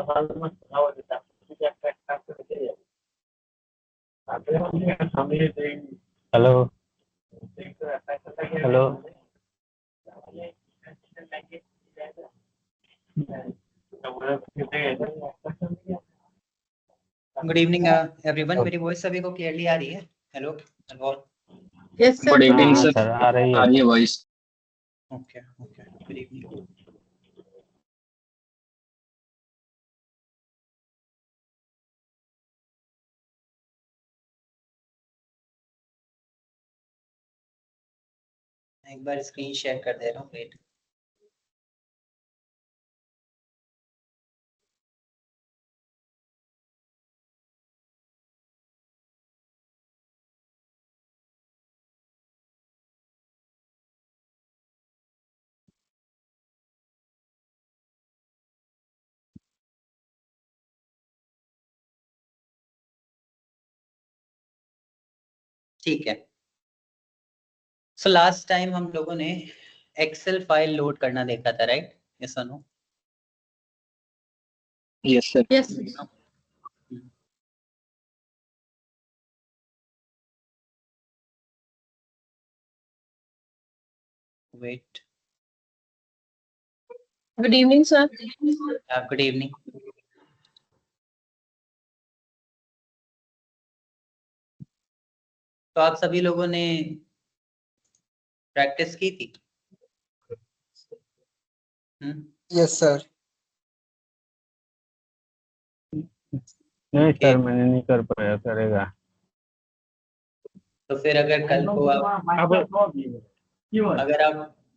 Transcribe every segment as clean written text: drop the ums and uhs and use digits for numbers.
Hello hello. Good evening everyone, मेरी voice सभी को क्लियरली आ रही है? Hello hello. Yes sir. Good evening हाँ सर, सर, आ रही आ रही है है। Voice. Okay okay, good evening. एक बार स्क्रीन शेयर कर दे रहा हूँ, वेट। ठीक है। सो लास्ट टाइम हम लोगों ने एक्सेल फाइल लोड करना देखा था, राइट? यस और no? Yes sir. Yes wait. Good evening sir. Good evening. तो आप सभी लोगों ने प्रैक्टिस की थी? Yes sir. नहीं सर, मैंने नहीं कर पाया, करेगा। तो फिर अगर कल को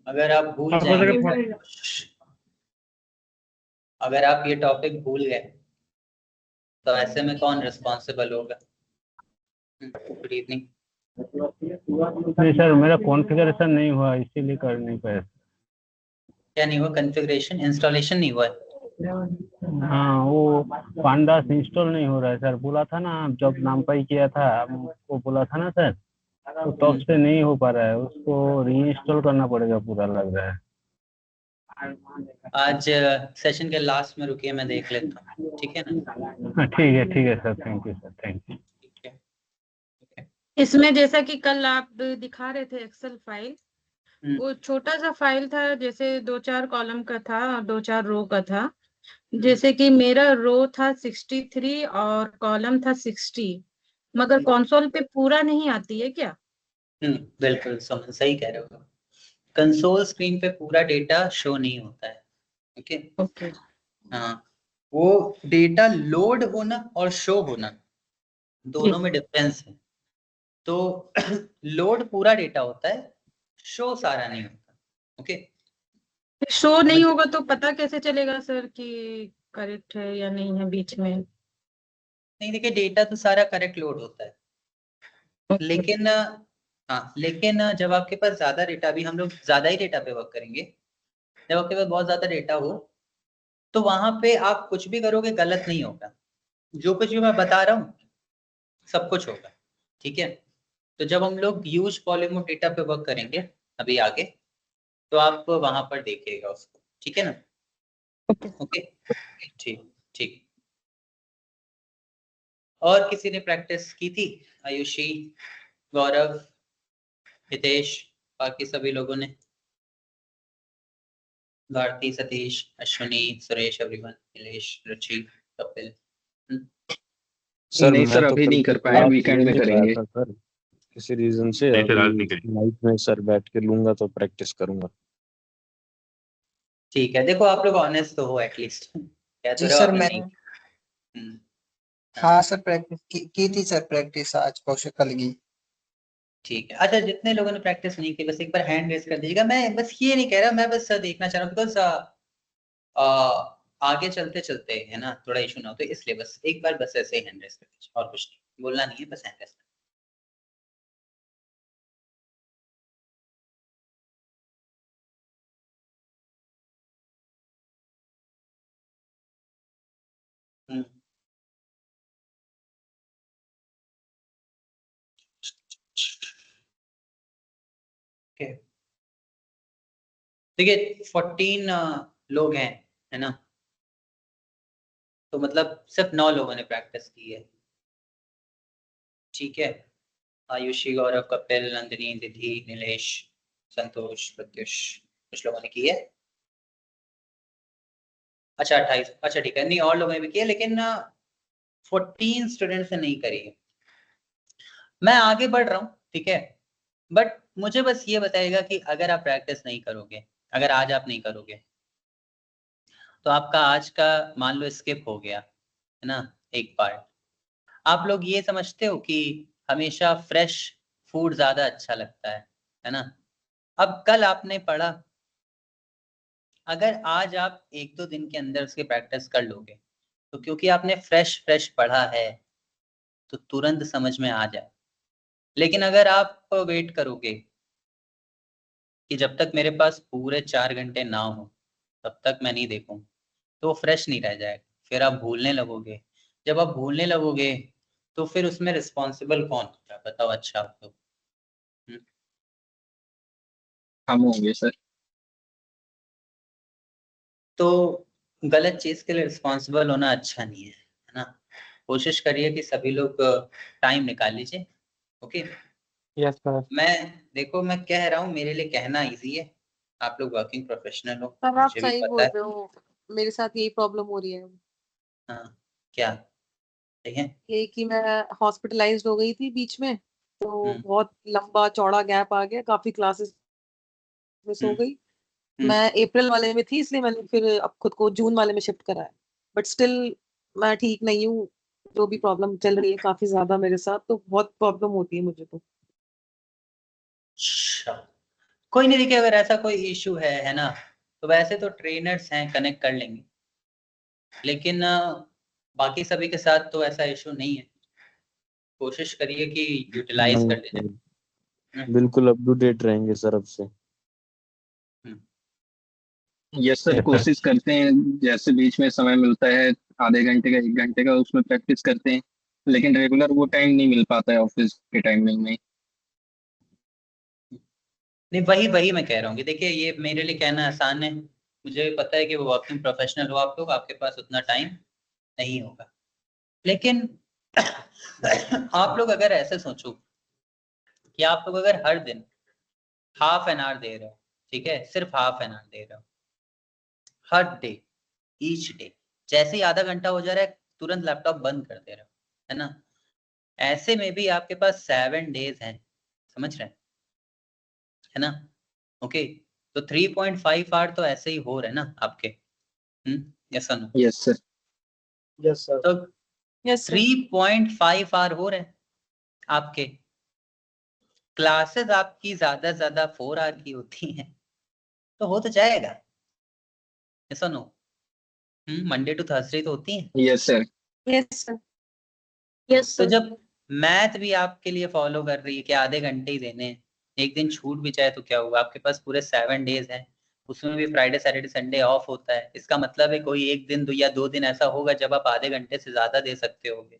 अगर आप भूल जाएंगे, अगर आप ये टॉपिक भूल गए तो ऐसे में कौन रिस्पॉन्सिबल होगा? Good evening. नहीं सर, मेरा कॉन्फ़िगरेशन नहीं हुआ, इसीलिए कर नहीं पाया। क्या नहीं हुआ? कॉन्फ़िगरेशन, इंस्टॉलेशन नहीं हुआ है? हाँ, वो पांडास इंस्टॉल नहीं हो रहा है सर। बोला था ना, जब नामपाई किया था वो बोला था ना सर, तो तब से नहीं हो पा रहा है। उसको रीइंस्टॉल करना पड़ेगा पूरा, लग रहा है। आज सेशन के लास्ट में रुकिए, मैं देख लेता हूँ, ठीक है ना? हाँ, ठीक है sir, thank you sir, thank you. ठीक है। इसमें जैसा कि कल आप दिखा रहे थे एक्सेल फाइल, वो छोटा सा फाइल था, जैसे 2-4 कॉलम का था और 2-4 रो का था। जैसे कि मेरा रो था 63 और कॉलम था 60, मगर कंसोल पे पूरा नहीं आती है क्या? बिल्कुल सही कह रहे हो। कंसोल स्क्रीन पे पूरा डेटा शो नहीं होता है। Okay okay. हाँ, वो डेटा लोड होना और शो होना दोनों में डिफरेंस है। तो लोड पूरा डेटा होता है, शो सारा नहीं होता। ओके, शो नहीं होगा तो पता कैसे चलेगा सर कि करेक्ट है या नहीं है बीच में? नहीं देखिए, डेटा तो सारा करेक्ट लोड होता है, लेकिन हाँ, लेकिन जब आपके पास ज्यादा डेटा, भी हम लोग ज्यादा ही डेटा पे वर्क करेंगे, जब आपके पास बहुत ज्यादा डेटा हो तो वहां पे आप कुछ भी करोगे गलत नहीं होगा। जो कुछ भी मैं बता रहा हूँ सब कुछ होगा, ठीक है? तो जब हम लोग ह्यूज वॉल्यूम ऑफ डेटा पे वर्क करेंगे अभी आगे, तो आप वहां पर देखिएगा उसको, ठीक है ना? ओके, ठीक ठीक। और किसी ने प्रैक्टिस की थी? आयुषी, गौरव, हितेश, बाकी सभी लोगों ने? भारती, सतीश, अश्विनी, सुरेश, एवरीवन, नीलेश, रुचि, कपिल। सर नहीं सर, अभी नहीं कर पाए, वीकेंड में करेंगे सर। किसी रीजन से नाइट में सर बैठ के लूंगा तो प्रैक्टिस करूंगा। ठीक है, देखो आप लोग ऑनेस्ट तो हो एटलीस्ट, कह तो रहे हो आपने नहीं। हाँ सर, प्रैक्टिस की थी सर, प्रैक्टिस आज कौशिक कल की। ठीक है, अच्छा जितने लोगों ने प्रैक्टिस नहीं की बस एक बार हैंड रेज कर दीजिएगा। मैं बस ये नहीं कह रहा, मैं बस देखना चाह रहा हूँ, बिकॉज आगे चलते चलते है ना, थोड़ा इशू ना हो, तो इसलिए बस एक बार बस ऐसे ही हैंड रेज कर दीजिए, और कुछ नहीं बोलना नहीं है, बस हैंड रेज कर। देखिए 14 लोग हैं, है ना? तो मतलब सिर्फ 9 लोगों ने प्रैक्टिस की है, ठीक है। आयुषी, गौरव, कपिल, नंदिनी, निधि, नीलेश, संतोष, प्रत्युष, कुछ लोगों ने की है। अच्छा 28, अच्छा ठीक है, नहीं और लोगों ने भी किया, लेकिन 14 स्टूडेंट्स ने नहीं करी है। मैं आगे बढ़ रहा हूँ, ठीक है, बट मुझे बस ये बताइएगा कि अगर आप प्रैक्टिस नहीं करोगे, अगर आज आप नहीं करोगे, तो आपका आज का मान लो स्किप हो गया, है ना, एक पार्ट। आप लोग ये समझते हो कि हमेशा फ्रेश फूड ज्यादा अच्छा लगता है ना। अब कल आपने पढ़ा, अगर आज आप 1-2 दिन के अंदर उसकी प्रैक्टिस कर लोगे, तो क्योंकि आपने फ्रेश पढ़ा है तो तुरंत समझ में आ जाए। लेकिन अगर आप वेट करोगे कि जब तक मेरे पास पूरे 4 घंटे ना हो तब तक मैं नहीं देखूं, तो फ्रेश नहीं रह जाएगा, फिर आप भूलने लगोगे। जब आप भूलने लगोगे तो फिर उसमें रिस्पॉन्सिबल कौन होगा, बताओ। अच्छा आप लोग, हम होंगे सर। तो गलत चीज के लिए रिस्पॉन्सिबल होना अच्छा नहीं है ना। कोशिश करिए कि सभी लोग टाइम निकाल लीजिए, ओके। Yes sir. मैं देखो, मैं कह रहा हूँ, मेरे लिए कहना इजी है, आप लोग वर्किंग प्रोफेशनल हो, सर आप मुझे भी सही पता बोल है। रहे हो, मेरे साथ यही प्रॉब्लम हो रही है। हाँ, क्या सही है? ये कि मैं हॉस्पिटलाइज्ड हो गई थी बीच में, तो हम्म, बहुत लंबा चौड़ा गैप आ गया, काफी क्लासेस मिस हो हम्म, गई। हम्म। मैं अप्रैल वाले में थी, इसलिए मैंने फिर अब खुद को जून वाले में शिफ्ट करा है। बट स्टिल मैं ठीक नहीं हूँ, जो भी प्रॉब्लम चल रही है काफी ज्यादा मेरे साथ, तो बहुत प्रॉब्लम होती है मुझे तो। अच्छा, कोई नहीं, देखिए अगर ऐसा कोई इशू है ना, तो वैसे तो ट्रेनर्स हैं, कनेक्ट कर लेंगे। लेकिन बाकी सभी के साथ तो ऐसा इशू नहीं है। कोशिश करिए कि यूटिलाइज नहीं कर लीजिए। सर, बिल्कुल अप टू डेट रहेंगे सर अब से। यस सर, कोशिश करते हैं जैसे बीच में समय मिलता है, आधे घंटे का 1 घंटे का, उसमें प्रैक्टिस करते हैं। लेकिन रेगुलर वो टाइम नहीं मिल पाता है ऑफिस के टाइमिंग में। नहीं, वही वही मैं कह रहा हूँ कि देखिए, ये मेरे लिए कहना आसान है, मुझे पता है कि वो वर्किंग प्रोफेशनल हो आप लोग, आपके पास उतना टाइम नहीं होगा। लेकिन आप लोग अगर ऐसे सोचो कि आप लोग अगर हर दिन हाफ एन आवर दे रहे हो, ठीक है, सिर्फ हाफ एन आवर दे रहे हो हर डे, ईच डे, जैसे ही आधा घंटा हो जा रहा है तुरंत लैपटॉप बंद कर दे रहे हो, है ना। ऐसे में भी आपके पास 7 डेज हैं, समझ रहे हैं, है ना। ओके, तो 3.5 आवर तो ऐसे ही हो रहे हैं ना आपके। Yes no? Yes sir. Yes sir. तो यस सर। 3.5 आवर हो रहे हैं आपके। क्लासेस आपकी ज्यादा से ज्यादा 4 आवर की होती हैं, तो हो तो जाएगा। Yes no? Monday to Thursday तो होती हैं। Yes sir. Yes sir. Yes तो सर। जब मैथ भी आपके लिए फॉलो कर रही है कि आधे घंटे ही देने हैं, एक दिन छूट भी जाए तो क्या हुआ, आपके पास पूरे 7 डेज हैं, उसमें भी फ्राइडे सैटरडे संडे ऑफ होता है। इसका मतलब है कोई एक दिन या 2 दिन ऐसा होगा जब आप आधे घंटे से ज्यादा दे सकते होगे।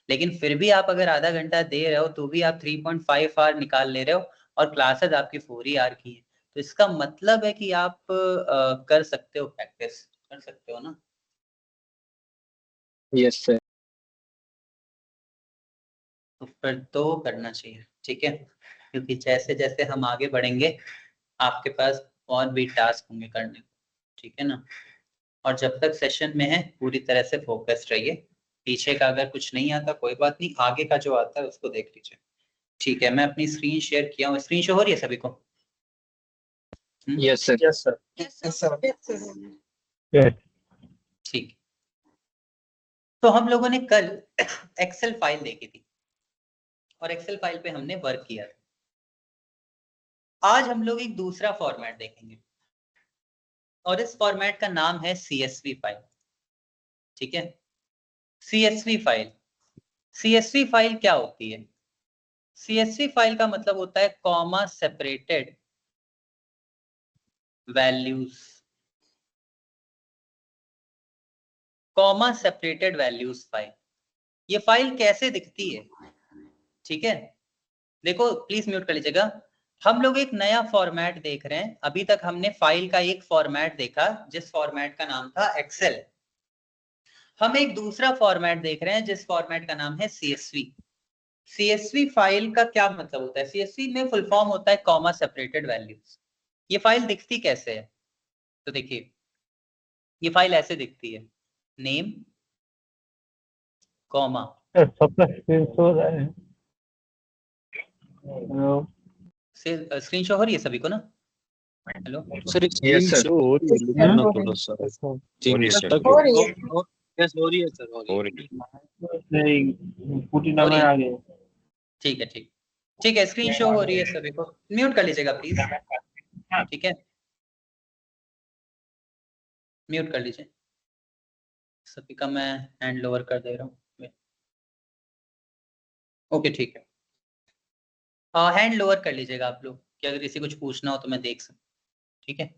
लेकिन फिर भी आप अगर आधा घंटा दे रहे हो तो भी आप 3.5 आवर निकाल ले रहे हो, और क्लासेस आपकी 4 ही आवर की है। तो इसका मतलब है कि आप कर सकते हो, प्रैक्टिस कर सकते हो ना। Yes sir. तो फिर तो करना चाहिए, ठीक है, क्योंकि जैसे जैसे हम आगे बढ़ेंगे आपके पास और भी टास्क होंगे करने को, ठीक है ना। और जब तक सेशन में है पूरी तरह से फोकस्ड रहिए। पीछे का अगर कुछ नहीं आता कोई बात नहीं, आगे का जो आता है उसको देख लीजिए, ठीक है। मैं अपनी स्क्रीन शेयर किया हूँ, स्क्रीन शो हो रही है सभी को? Yes sir. Yes sir. Yes sir. Yes. ठीक। तो हम लोगों ने कल एक्सेल फाइल देखी थी और एक्सेल फाइल पे हमने वर्क किया था। आज हम लोग एक दूसरा फॉर्मेट देखेंगे और इस फॉर्मेट का नाम है CSV फाइल, ठीक है। CSV फाइल, CSV फाइल क्या होती है? CSV फाइल का मतलब होता है comma separated values, comma separated values file. ये फाइल कैसे दिखती है, ठीक है। देखो प्लीज म्यूट कर लीजिएगा। हम लोग एक नया फॉर्मेट देख रहे हैं। अभी तक हमने फाइल का एक फॉर्मेट देखा जिस फॉर्मेट का नाम था एक्सेल। हम एक दूसरा फॉर्मेट देख रहे हैं जिस फॉर्मेट का नाम है CSV। CSV फाइल का क्या मतलब होता है? CSV में फुल फॉर्म होता है कॉमा सेपरेटेड वैल्यूज। ये फाइल दिखती कैसे है? तो देखिए ये फाइल ऐसे दिखती है, नेम कॉमा, सबका स्क्रीन शो रहा है। हेलो स्क्रीन शो हो रही है सभी को ना? Hello sir Yes, screen sir. Show हो रही है लेकिन ना थोड़ा सा चेंज तक हो रही है। यस हो रही है सर, हो रही पुटी हो रही है? आ गए। ठीक है ठीक है, स्क्रीन शो हो रही है सभी को। म्यूट कर लीजिएगा प्लीज, ठीक है, म्यूट कर लीजिए सभी का। मैं हैंड लोअर कर दे रहा हूँ। ओके ठीक है, हैंड लोअर कर लीजिएगा आप लोग कि अगर किसी कुछ पूछना हो तो मैं देख सकूं, ठीक है।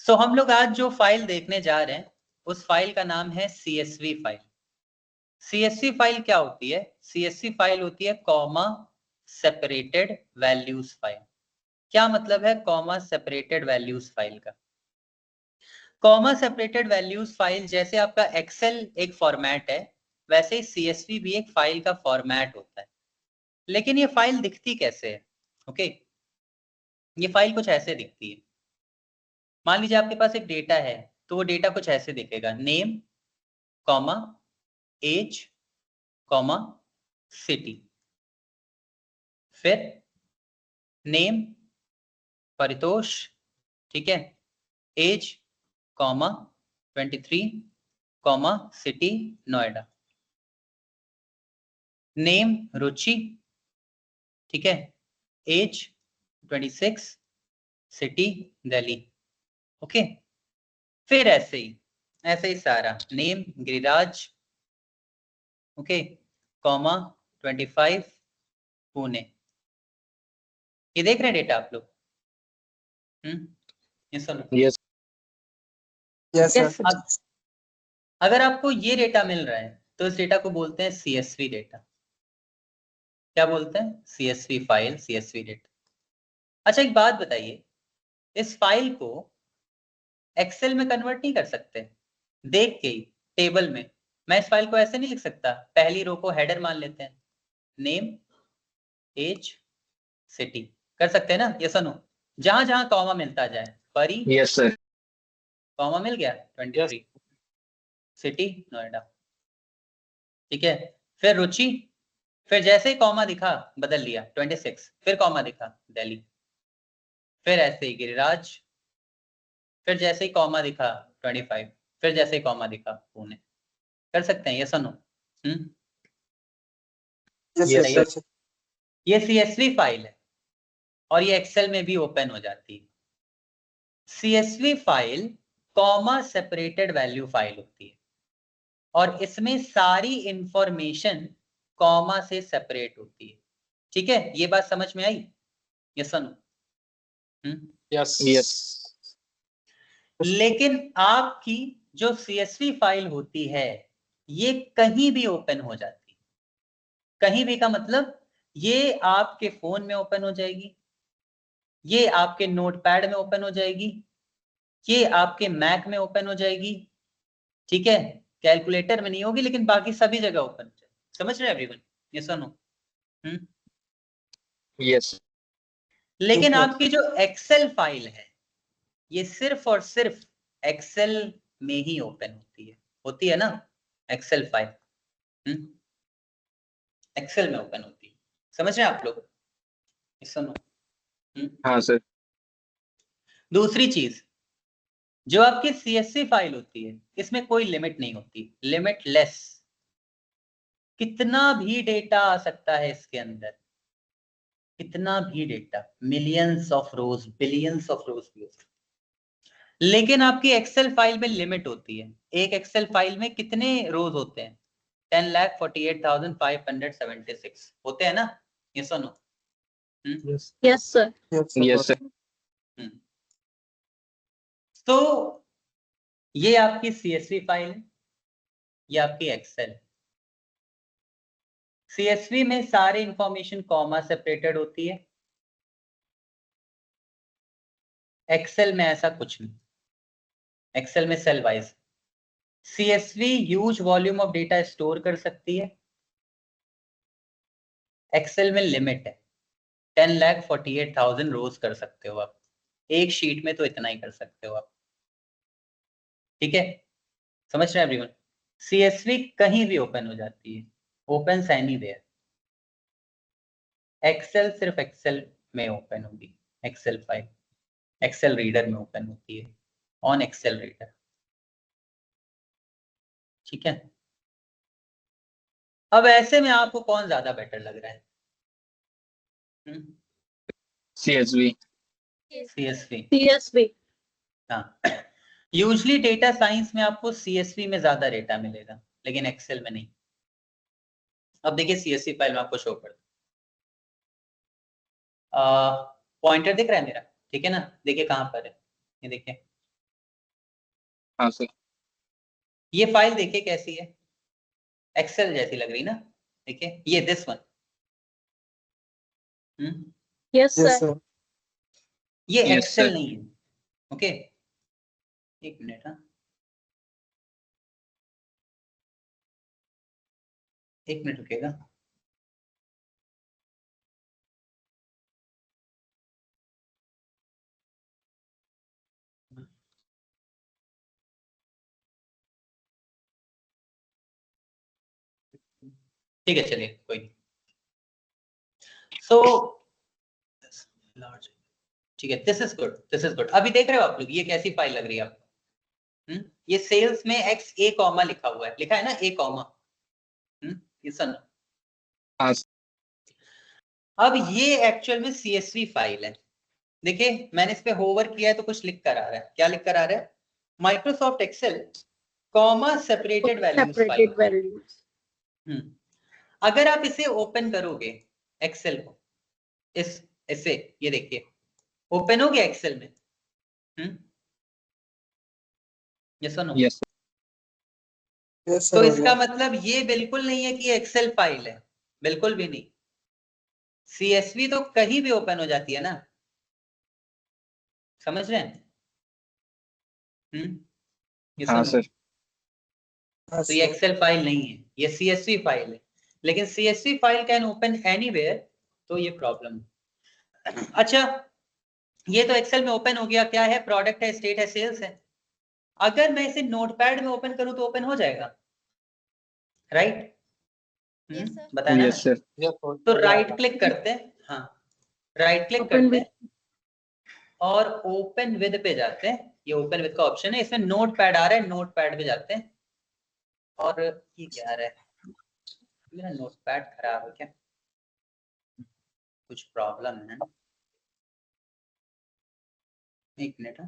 सो हम लोग आज जो फाइल देखने जा रहे हैं उस फाइल का नाम है CSV फाइल। CSV फाइल क्या होती है? CSV फाइल होती है कॉमा सेपरेटेड वैल्यूज फाइल। क्या मतलब है कॉमा सेपरेटेड वैल्यूज फाइल का? कॉमा सेपरेटेड वैल्यूज फाइल जैसे आपका एक्सेल एक फॉर्मेट है, वैसे ही CSV भी एक फाइल का फॉर्मेट होता है। लेकिन ये फाइल दिखती कैसे है? ओके, ये फाइल कुछ ऐसे दिखती है। मान लीजिए आपके पास एक डेटा है, तो वो डेटा कुछ ऐसे दिखेगा, name comma age comma city, फिर नेम परितोष, ठीक है, age comma 23 comma city Noida, name Ruchi, ठीक है, एज 26 सिटी दिल्ली। ओके, फिर ऐसे ही सारा, name Giriraj, okay, comma 25 Pune. ये देख रहे हैं डेटा आप लोग? ये सुनो। Yes yes Yes, sir. अगर आपको ये डेटा मिल रहा है तो इस डेटा को बोलते हैं CSV डेटा। क्या बोलते हैं? CSV file, CSV data. अच्छा एक बात बताइए, इस फाइल को एक्सेल में कन्वर्ट नहीं कर सकते? देख के ही टेबल में मैं इस फाइल को ऐसे नहीं लिख सकता? पहली रो को हेडर मान लेते हैं, नेम एज सिटी, कर सकते हैं ना? ये सुनो, जहां जहां कॉमा मिलता जाए, परी यस सर, कॉमा मिल गया 23 सिटी नोएडा, ठीक है। फिर रुचि, फिर जैसे ही कॉमा दिखा बदल लिया 26, फिर कॉमा दिखा दिल्ली, फिर ऐसे ही गिरिराज, फिर जैसे ही कॉमा दिखा 25, फिर जैसे ही कॉमा दिखा पुणे। कर सकते हैं? ये सुनो। Yes Yes, sir. ये CSV फाइल है और ये एक्सेल में भी ओपन हो जाती है। CSV file comma separated value file होती है और इसमें सारी इंफॉर्मेशन कॉमा से सेपरेट होती है, ठीक है। ये बात समझ में आई? ये सुनो। यस लेकिन आपकी जो CSV फाइल होती है ये कहीं भी ओपन हो जाती है। कहीं भी का मतलब ये आपके फोन में ओपन हो जाएगी, ये आपके नोटपैड में ओपन हो जाएगी, ये आपके मैक में ओपन हो जाएगी, ठीक है। कैलकुलेटर में नहीं होगी लेकिन बाकी सभी जगह ओपन हो जाएगी। समझ रहे एवरीवन? ये सुनो। यस लेकिन आपकी जो एक्सेल फाइल है ये सिर्फ और सिर्फ एक्सेल में ही ओपन होती है ना? एक्सेल फाइल एक्सेल में ओपन होती है। समझ रहे हैं आप लोग? सुनो। हाँ सर, दूसरी चीज, जो आपकी CSV फाइल होती है इसमें कोई लिमिट नहीं होती, लिमिटलेस। कितना भी डेटा आ सकता है इसके अंदर, कितना भी data, millions of rose, billions of रोज भी हो सकते। लेकिन आपकी एक्सेल फाइल में लिमिट होती है। एक एक्सेल फाइल में कितने रोज होते हैं? 10,48,576 होते हैं ना? ये सुनो। Yes sir. यस सर, तो ये आपकी CSV फाइल है, ये आपकी एक्सेल। CSV में सारी इंफॉर्मेशन कॉमा सेपरेटेड होती है, एक्सेल में ऐसा कुछ नहीं। एक्सेल में cell wise, CSV huge volume of data store कर सकती है। एक्सेल में लिमिट है, 10,48,000 रोज कर सकते हो आप, एक शीट में तो इतना ही कर सकते हो आप। ठीक है, समझ रहे हैं एवरीवन? CSV कहीं भी ओपन हो जाती है, ओपन एनीवेयर। एक्सेल सिर्फ एक्सेल में ओपन होगी, एक्सेल फाइल एक्सेल रीडर में ओपन होती है, ऑन एक्सेल रीडर। ठीक है, अब ऐसे में आपको कौन ज्यादा बेटर लग रहा है? CSV। CSV। हाँ, यूजली डेटा साइंस में आपको CSV में ज्यादा डेटा मिलेगा, लेकिन एक्सेल में नहीं। अब देखिए CSV फाइल में आपको शो कर पॉइंटर दिख रहा है मेरा, ठीक है ना? देखिए कहाँ पर है, ये देखिए, हाँ सर। ये फाइल देखिए कैसी है, एक्सेल जैसी लग रही ना? देखिए ये this one. Yes yes sir. Sir. ये Yes, एक्सेल sir. नहीं है। ओके, एक मिनट। हाँ, एक मिनट रुकेगा। ठीक है, चलिए कोई नहीं। सो लार्ज, ठीक है, this is good, this is good. अभी देख रहे हो आप लोग ये कैसी फाइल लग रही है आपको? ये सेल्स में एक्स ए कॉमा लिखा हुआ है, लिखा है ना ए कॉमा? ये सुन, हाँ अब ये एक्चुअल में CSV फाइल है। देखिए मैंने इस पे होवर किया है तो कुछ लिख कर आ रहा है, क्या लिख कर आ रहा है? Microsoft Excel comma separated values file. अगर आप इसे ओपन करोगे एक्सेल को, इसे ये देखिए ओपन हो गया एक्सेल में। ये सुनो, यस यस तो सर। इसका मतलब ये बिल्कुल नहीं है कि एक्सेल फाइल है, बिल्कुल भी नहीं। CSV तो कहीं भी ओपन हो जाती है ना, समझ रहे हैं? ये हाँ सुनो, सर। हाँ तो ये सर। एक्सेल फाइल नहीं है, ये CSV फाइल है। लेकिन CSV file can open anywhere, तो ये प्रॉब्लम। अच्छा, ये तो एक्सेल में ओपन हो गया, क्या है? प्रोडक्ट है, स्टेट है, सेल्स है। अगर मैं इसे नोटपैड में ओपन करूं तो ओपन हो जाएगा, राइट? बताया ना यस मैंने? सर। तो राइट क्लिक करते हैं, हाँ राइट क्लिक ओपन करते विद। हैं और ओपन विद पे जाते हैं। ये ओपन विद का ऑप्शन है, इसमें नोटपैड आ रहा है, नोटपैड पे जाते हैं। और ये क्या आ रहा है? मेरा नोटपैड खराब है क्या? कुछ प्रॉब्लम है ना? एक मिनट।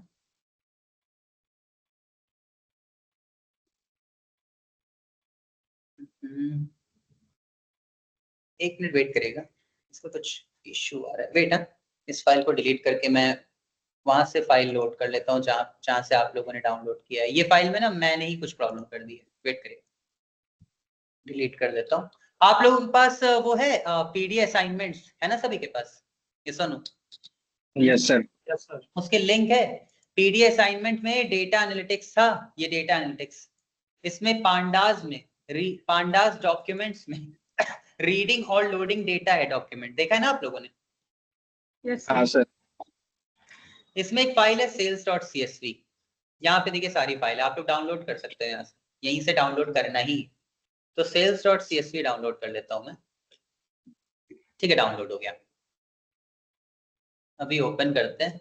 एक मिनट वेट करेगा, इसको कुछ इश्यू आ रहा है। वेट, इस फाइल को डिलीट करके मैं वहां से फाइल लोड कर लेता हूँ जहां से आप लोगों ने डाउनलोड किया है। ये फाइल में ना मैंने ही कुछ प्रॉब्लम कर दी है, वेट करिए, डिलीट कर देता हूँ। आप लोगों के पास वो है पीडीएफ असाइनमेंट्स है ना सभी के पास? ये सुनो, यस सर। उसके लिंक है। पीडीएफ असाइनमेंट में डेटा एनालिटिक्स था, ये डेटा एनालिटिक्स। इसमें पांडास में, पांडास डॉक्यूमेंट्स में रीडिंग और लोडिंग डेटा है डॉक्यूमेंट, देखा है ना आप लोगों ने? यस हाँ सर। सर। इसमें एक फाइल है sales.csv, यहाँ पे देखिए सारी फाइल आप लोग डाउनलोड कर सकते हैं यहाँ से, यहीं से डाउनलोड करना ही। तो sales.csv डाउनलोड कर लेता हूँ मैं। ठीक है, डाउनलोड हो गया। अभी ओपन करते हैं,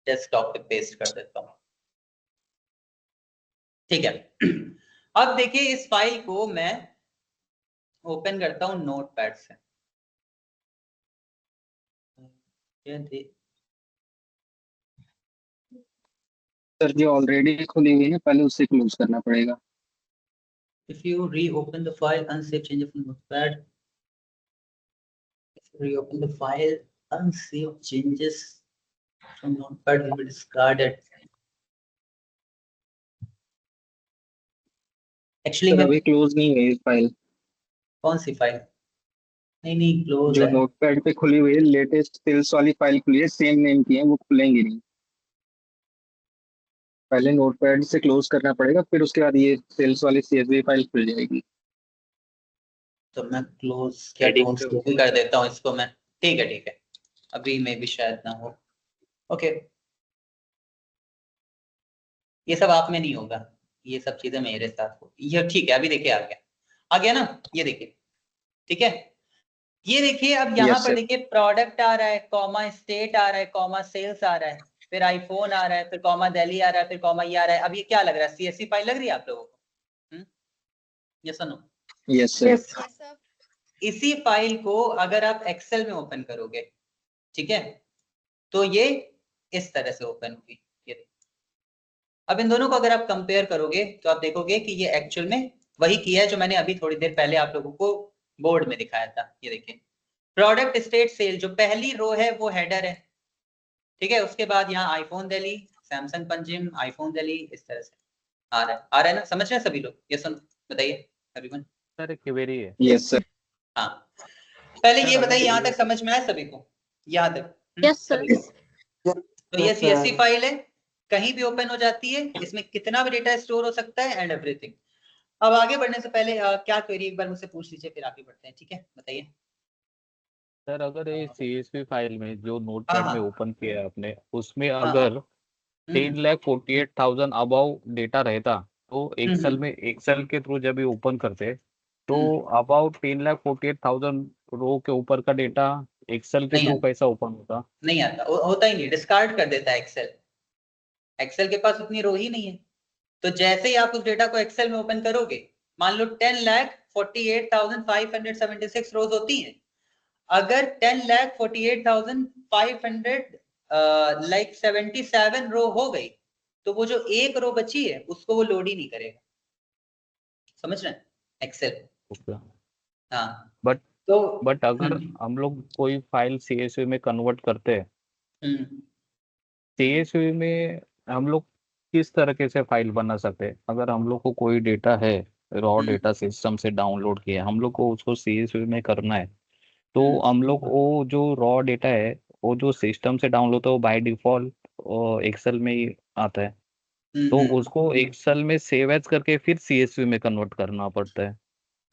डेस्कटॉप पे पेस्ट कर देता हूँ। ठीक है, अब देखिए इस फाइल को मैं ओपन करता हूँ नोटपैड से। सर जो ऑलरेडी खुली हुई है पहले उसे क्लोज करना पड़ेगा। If you reopen the file, unsave changes from notepad. If you reopen the file, unsave changes from notepad will be discarded. Actually sir मैं, अभी क्लोज नहीं हुई फाइल, कौन सी फाइल? नहीं क्लोज जो है। नोटपैड पे खुली हुई है लेटेस्ट सेल्स वाली फाइल खुली है, सेम नेम की है, वो खुलेंगी नहीं। पहले नोटपैड से क्लोज करना पड़ेगा, फिर उसके बाद ये सेल्स वाली CSV फाइल खुल जाएगी। तो मैं क्लोज क्या Heading डोंट पे भी कर देता हूँ इसको मैं। ठीक है, अभी में भी शायद ना हो। ओके, ये सब आप में नहीं होगा, ये सब चीजें मेरे साथ हो। ये ठीक है, अभी देखिए आ गया ना, ये देखिए ठीक है। ये देखिए अब यहाँ यस पर सर। देखिए प्रोडक्ट आ रहा है, कॉमा स्टेट आ रहा है, कॉमा सेल्स आ रहा है, फिर आईफोन आ रहा है, फिर कॉमा दिल्ली आ रहा है, फिर कॉमा ये आ रहा है। अब ये क्या लग रहा है, CSV फाइल लग रही है आप लोगों को? ये सुनो, यस सर। इसी फाइल को अगर आप एक्सेल में ओपन करोगे, ठीक है, तो ये इस तरह से ओपन होगी। ये अब इन दोनों को अगर आप कंपेयर करोगे तो आप देखोगे कि ये एक्चुअल में वही किया है जो मैंने अभी थोड़ी देर पहले आप लोगों को बोर्ड में दिखाया था। ये देखिए प्रोडक्ट स्टेट सेल, जो पहली रो है वो हेडर है, ठीक है। उसके बाद यहाँ iPhone Delhi, Samsung Panjim, iPhone Delhi, इस तरह से आ रहा है ना, समझ रहे हैं सभी लोग? ये सुन बताइए एवरीवन। सर एक क्वेरी है। Yes sir. हाँ, पहले सर ये अगर बताइए यहाँ ये तक समझ में आया सभी को? यहाँ तक यस सर। सभी को? तो ये CSV फाइल है, कहीं भी ओपन हो जाती है, इसमें कितना भी डेटा स्टोर हो सकता है एंड एवरीथिंग। अब आगे बढ़ने से पहले क्या क्वेरी एक बार मुझसे पूछ लीजिए, फिर आगे बढ़ते हैं, ठीक है? बताइए। सर अगर ये CSV फाइल में जो हाँ नोटपैड में हाँ ओपन किया है आपने, उसमें हाँ अगर हम्म 10,48,000 अबाउ डेटा रहता, तो एक्सेल हम्म में, एक्सेल के थ्रू जब ये ओपन करते, तो हम्म, अबाउट 10,48,000 रो के ऊपर का डेटा एक्सेल के नहीं थ्रू आता, कैसा ओपन होता? नहीं आता, होता ही नहीं, डिस्कार्ड कर देता है एक्सेल। एक्सेल के पास उतनी रो ही नहीं है। तो जैसे ही आप उस डेटा को एक्सेल में ओपन करोगे, मान लो 10,48,576 रोज होती हैं, अगर 10,48,500 लाइक 77 रो हो गई, तो वो जो एक रो बची है उसको वो लोड ही नहीं करेगा। समझ रहे हैं? एक्सेल। ओके। हाँ बट तो बट अगर हम लोग कोई फाइल CSV में कन्वर्ट करते हैं, हम्म CSV में हम लोग किस तरीके से फाइल बना सकते हैं? अगर हम लोग को कोई डेटा है, रॉ हम्म डेटा सिस्टम से डाउनलोड किया, हम लोग को उसको CSV में करना है, तो हम्म हम लोग वो जो रॉ डेटा है, वो जो सिस्टम से डाउनलोड होता है वो बाय डिफॉल्ट एक्सेल में ही आता है, तो हम्म, उसको एक्सेल में सेव एज करके फिर CSV में कन्वर्ट करना पड़ता है।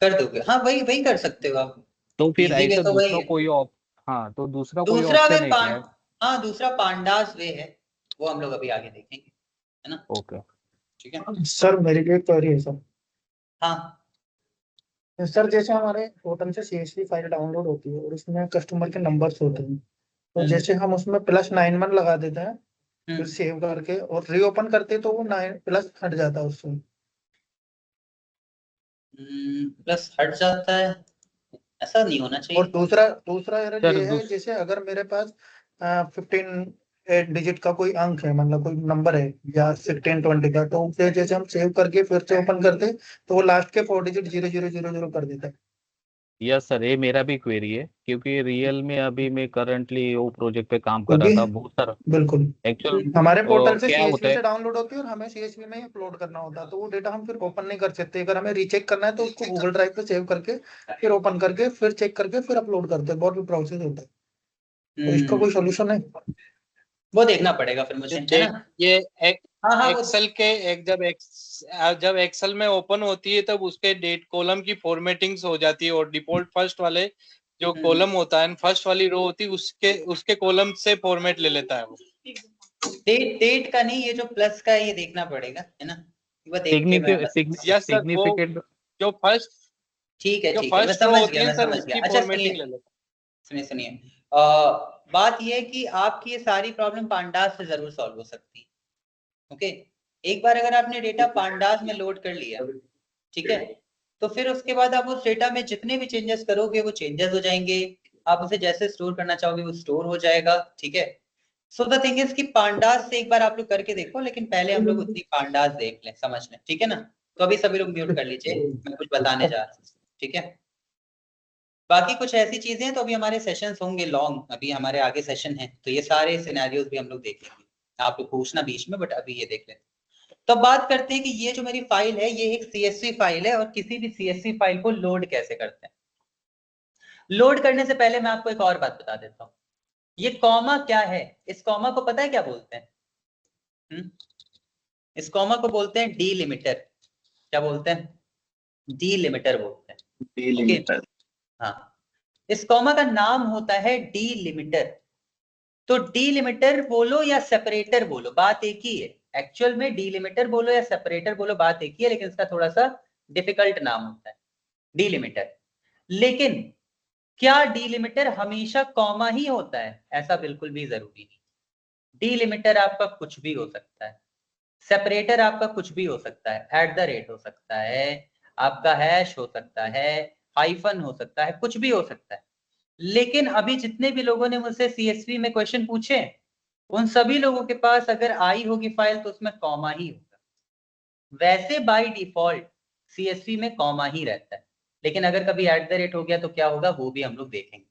कर दोगे, हाँ वही वही कर सकते हो आप। तो फिर इजी वे ऐसा तो वही दूसरा है। कोई हाँ, तो दूसरा कोई दूसरा वे ऑप्शन है क्या? हाँ दूसरा पांडास वे है, वो हम लोग अभी आगे देखेंगे, है ना? ओके। ठीक है। सर मेरी भी एक क्वेरी है सर। हाँ सर जैसे हमारे पोर्टल से CSV फाइल डाउनलोड होती है और उसमें कस्टमर के नंबर्स होते हैं, तो हम्म जैसे हम उसमें +91 लगा देते हैं, फिर हम्म सेव करके और रीओपन करते हैं, तो वो 9 प्लस हट जाता है उससे। प्लस हट जाता है, ऐसा नहीं होना और चाहिए। दूसरा दूसरा एरर सर ये है, जैसे अगर मेरे पास 15 डिजिट का कोई अंक है, मतलब कोई नंबर है, या 16 20 का, तो उसे जैसे हम सेव करके फिर से ओपन करते, तो वो लास्ट के 4 डिजिट 0000 कर देता है। यस सर, ये मेरा भी क्वेरी है, क्योंकि रियल में अभी मैं करंटली वो प्रोजेक्ट पे काम कर रहा क्योंकि था बहुत सारा। बिल्कुल एक्चुअल हमारे पोर्टल से क्या होता CSV है? से डाउनलोड होती है और हमें CSV में ही अपलोड करना होता है, तो वो डेटा हम फिर ओपन नहीं कर सकते। अगर हमें रीचेक करना है तो उसको गूगल ड्राइव पे सेव करके फिर ओपन करके फिर चेक करके फिर अपलोड करते हैं, बहुत भी प्रोसेस होता है। तो इसका कोई सोल्यूशन है? वो देखना पड़ेगा फिर मुझे, है ना? ये हाँ हाँ वो एक्सेल के जब एक्सेल में ओपन होती है तब उसके डेट कॉलम की फॉर्मेटिंग्स हो जाती है, और डिफॉल्ट फर्स्ट वाले जो कॉलम होता है, फर्स्ट वाली रो होती है, उसके कॉलम से फॉर्मेट ले लेता है वो। डेट का नहीं, ये जो प्लस का है ये देखना पड़ेगा, है ना? वो देख के मैं यस सर, वो सिग्निफिकेंट। जो फर्स्ट ठीक है जो ठीक है, मैं फर्स्ट रो समझ होती गया है मैं सर, समझ गया। उसकी अच्छा फॉर्मेटिंग ले सुनिए लेता सुनिए सुनिए, बात ये है कि आपकी ये सारी प्रॉब्लम पांडास से जरूर सॉल्व हो सकती है। ओके, एक बार अगर आपने डेटा पांडास में लोड कर लिया, ठीक है, तो फिर उसके बाद आप उस डेटा में जितने भी चेंजेस करोगे वो चेंजेस हो जाएंगे, आप उसे जैसे स्टोर करना चाहोगे वो स्टोर हो जाएगा, ठीक है। सो द थिंग इज कि पांडास से एक बार आप लोग करके देखो, लेकिन पहले हम लोग उतनी पांडास देख लें, समझ लें, ठीक है ना? तो अभी सभी लोग म्यूट कर लीजिए, मैं कुछ बताने जा रहा हूँ, ठीक है? बाकी कुछ ऐसी चीजें हैं तो अभी हमारे सेशंस होंगे लॉन्ग, अभी हमारे आगे सेशन है, तो ये सारे सिनेरियोज भी हम लोग देखेंगे। आप लोग पूछना बीच में, बट अभी ये देख लेते हैं। तो अब बात करते हैं कि ये जो मेरी फाइल है ये एक CSV फाइल है, और किसी भी CSV फाइल को लोड कैसे करते हैं। लोड करने से पहले मैं आपको एक और बात बता देता हूँ, ये कॉमा क्या है, इस कॉमा को पता है क्या बोलते हैं? इस कॉमा को बोलते हैं डीलिमिटर। क्या बोलते हैं? डीलिमिटर बोलते हैं। डिलिमिटर। हाँ, इस कॉमा का नाम होता है डीलिमिटर। तो डीलिमिटर बोलो या सेपरेटर बोलो, बात एक ही है। एक्चुअल में डीलिमिटर बोलो या सेपरेटर बोलो, बात एक ही है, लेकिन इसका थोड़ा सा डिफिकल्ट नाम होता है डीलिमिटर। लेकिन क्या डीलिमिटर हमेशा कॉमा ही होता है? ऐसा बिल्कुल भी जरूरी नहीं। डीलिमिटर आपका कुछ भी हो सकता है, सेपरेटर आपका कुछ भी हो सकता है, एट द रेट हो सकता है, आपका हैश हो सकता है, हाइफन हो सकता है, कुछ भी हो सकता है। लेकिन अभी जितने भी लोगों ने मुझसे सीएसवी में क्वेश्चन पूछे, उन सभी लोगों के पास अगर आई होगी फाइल तो उसमें कॉमा ही होगा। वैसे बाय डिफॉल्ट सीएसवी में कॉमा ही रहता है, लेकिन अगर कभी एट द रेट हो गया तो क्या होगा वो भी हम लोग देखेंगे।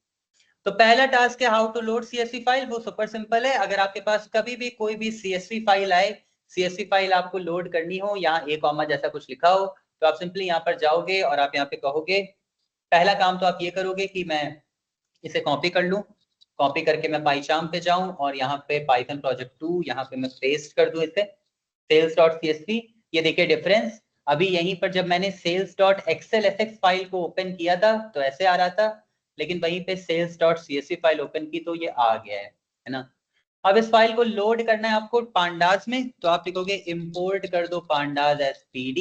तो पहला टास्क है how to load CSV file, वो सुपर सिंपल है। अगर आपके पास कभी भी कोई भी सीएसवी फाइल आए, सीएसवी फाइल आपको लोड करनी हो, यहाँ ए कॉमा जैसा कुछ लिखा हो, तो आप सिंपली यहाँ पर जाओगे और आप यहाँ पे कहोगे, पहला काम तो आप ये करोगे कि मैं इसे कॉपी कर लूं, कॉपी करके मैं पाईचार्म पे जाऊं और यहाँ पे पाइथन प्रोजेक्ट 2 यहाँ पे मैं पेस्ट कर दूं इसे sales.csv। ये देखिए डिफरेंस, अभी यहीं पर जब मैंने sales.xlsx फाइल को ओपन किया था तो ऐसे आ रहा था, लेकिन वहीं पे sales.csv फाइल ओपन की तो ये आ गया है ना। अब इस फाइल को लोड करना है आपको पांडास में, तो आप लिखोगे इंपोर्ट कर दो pandas as pd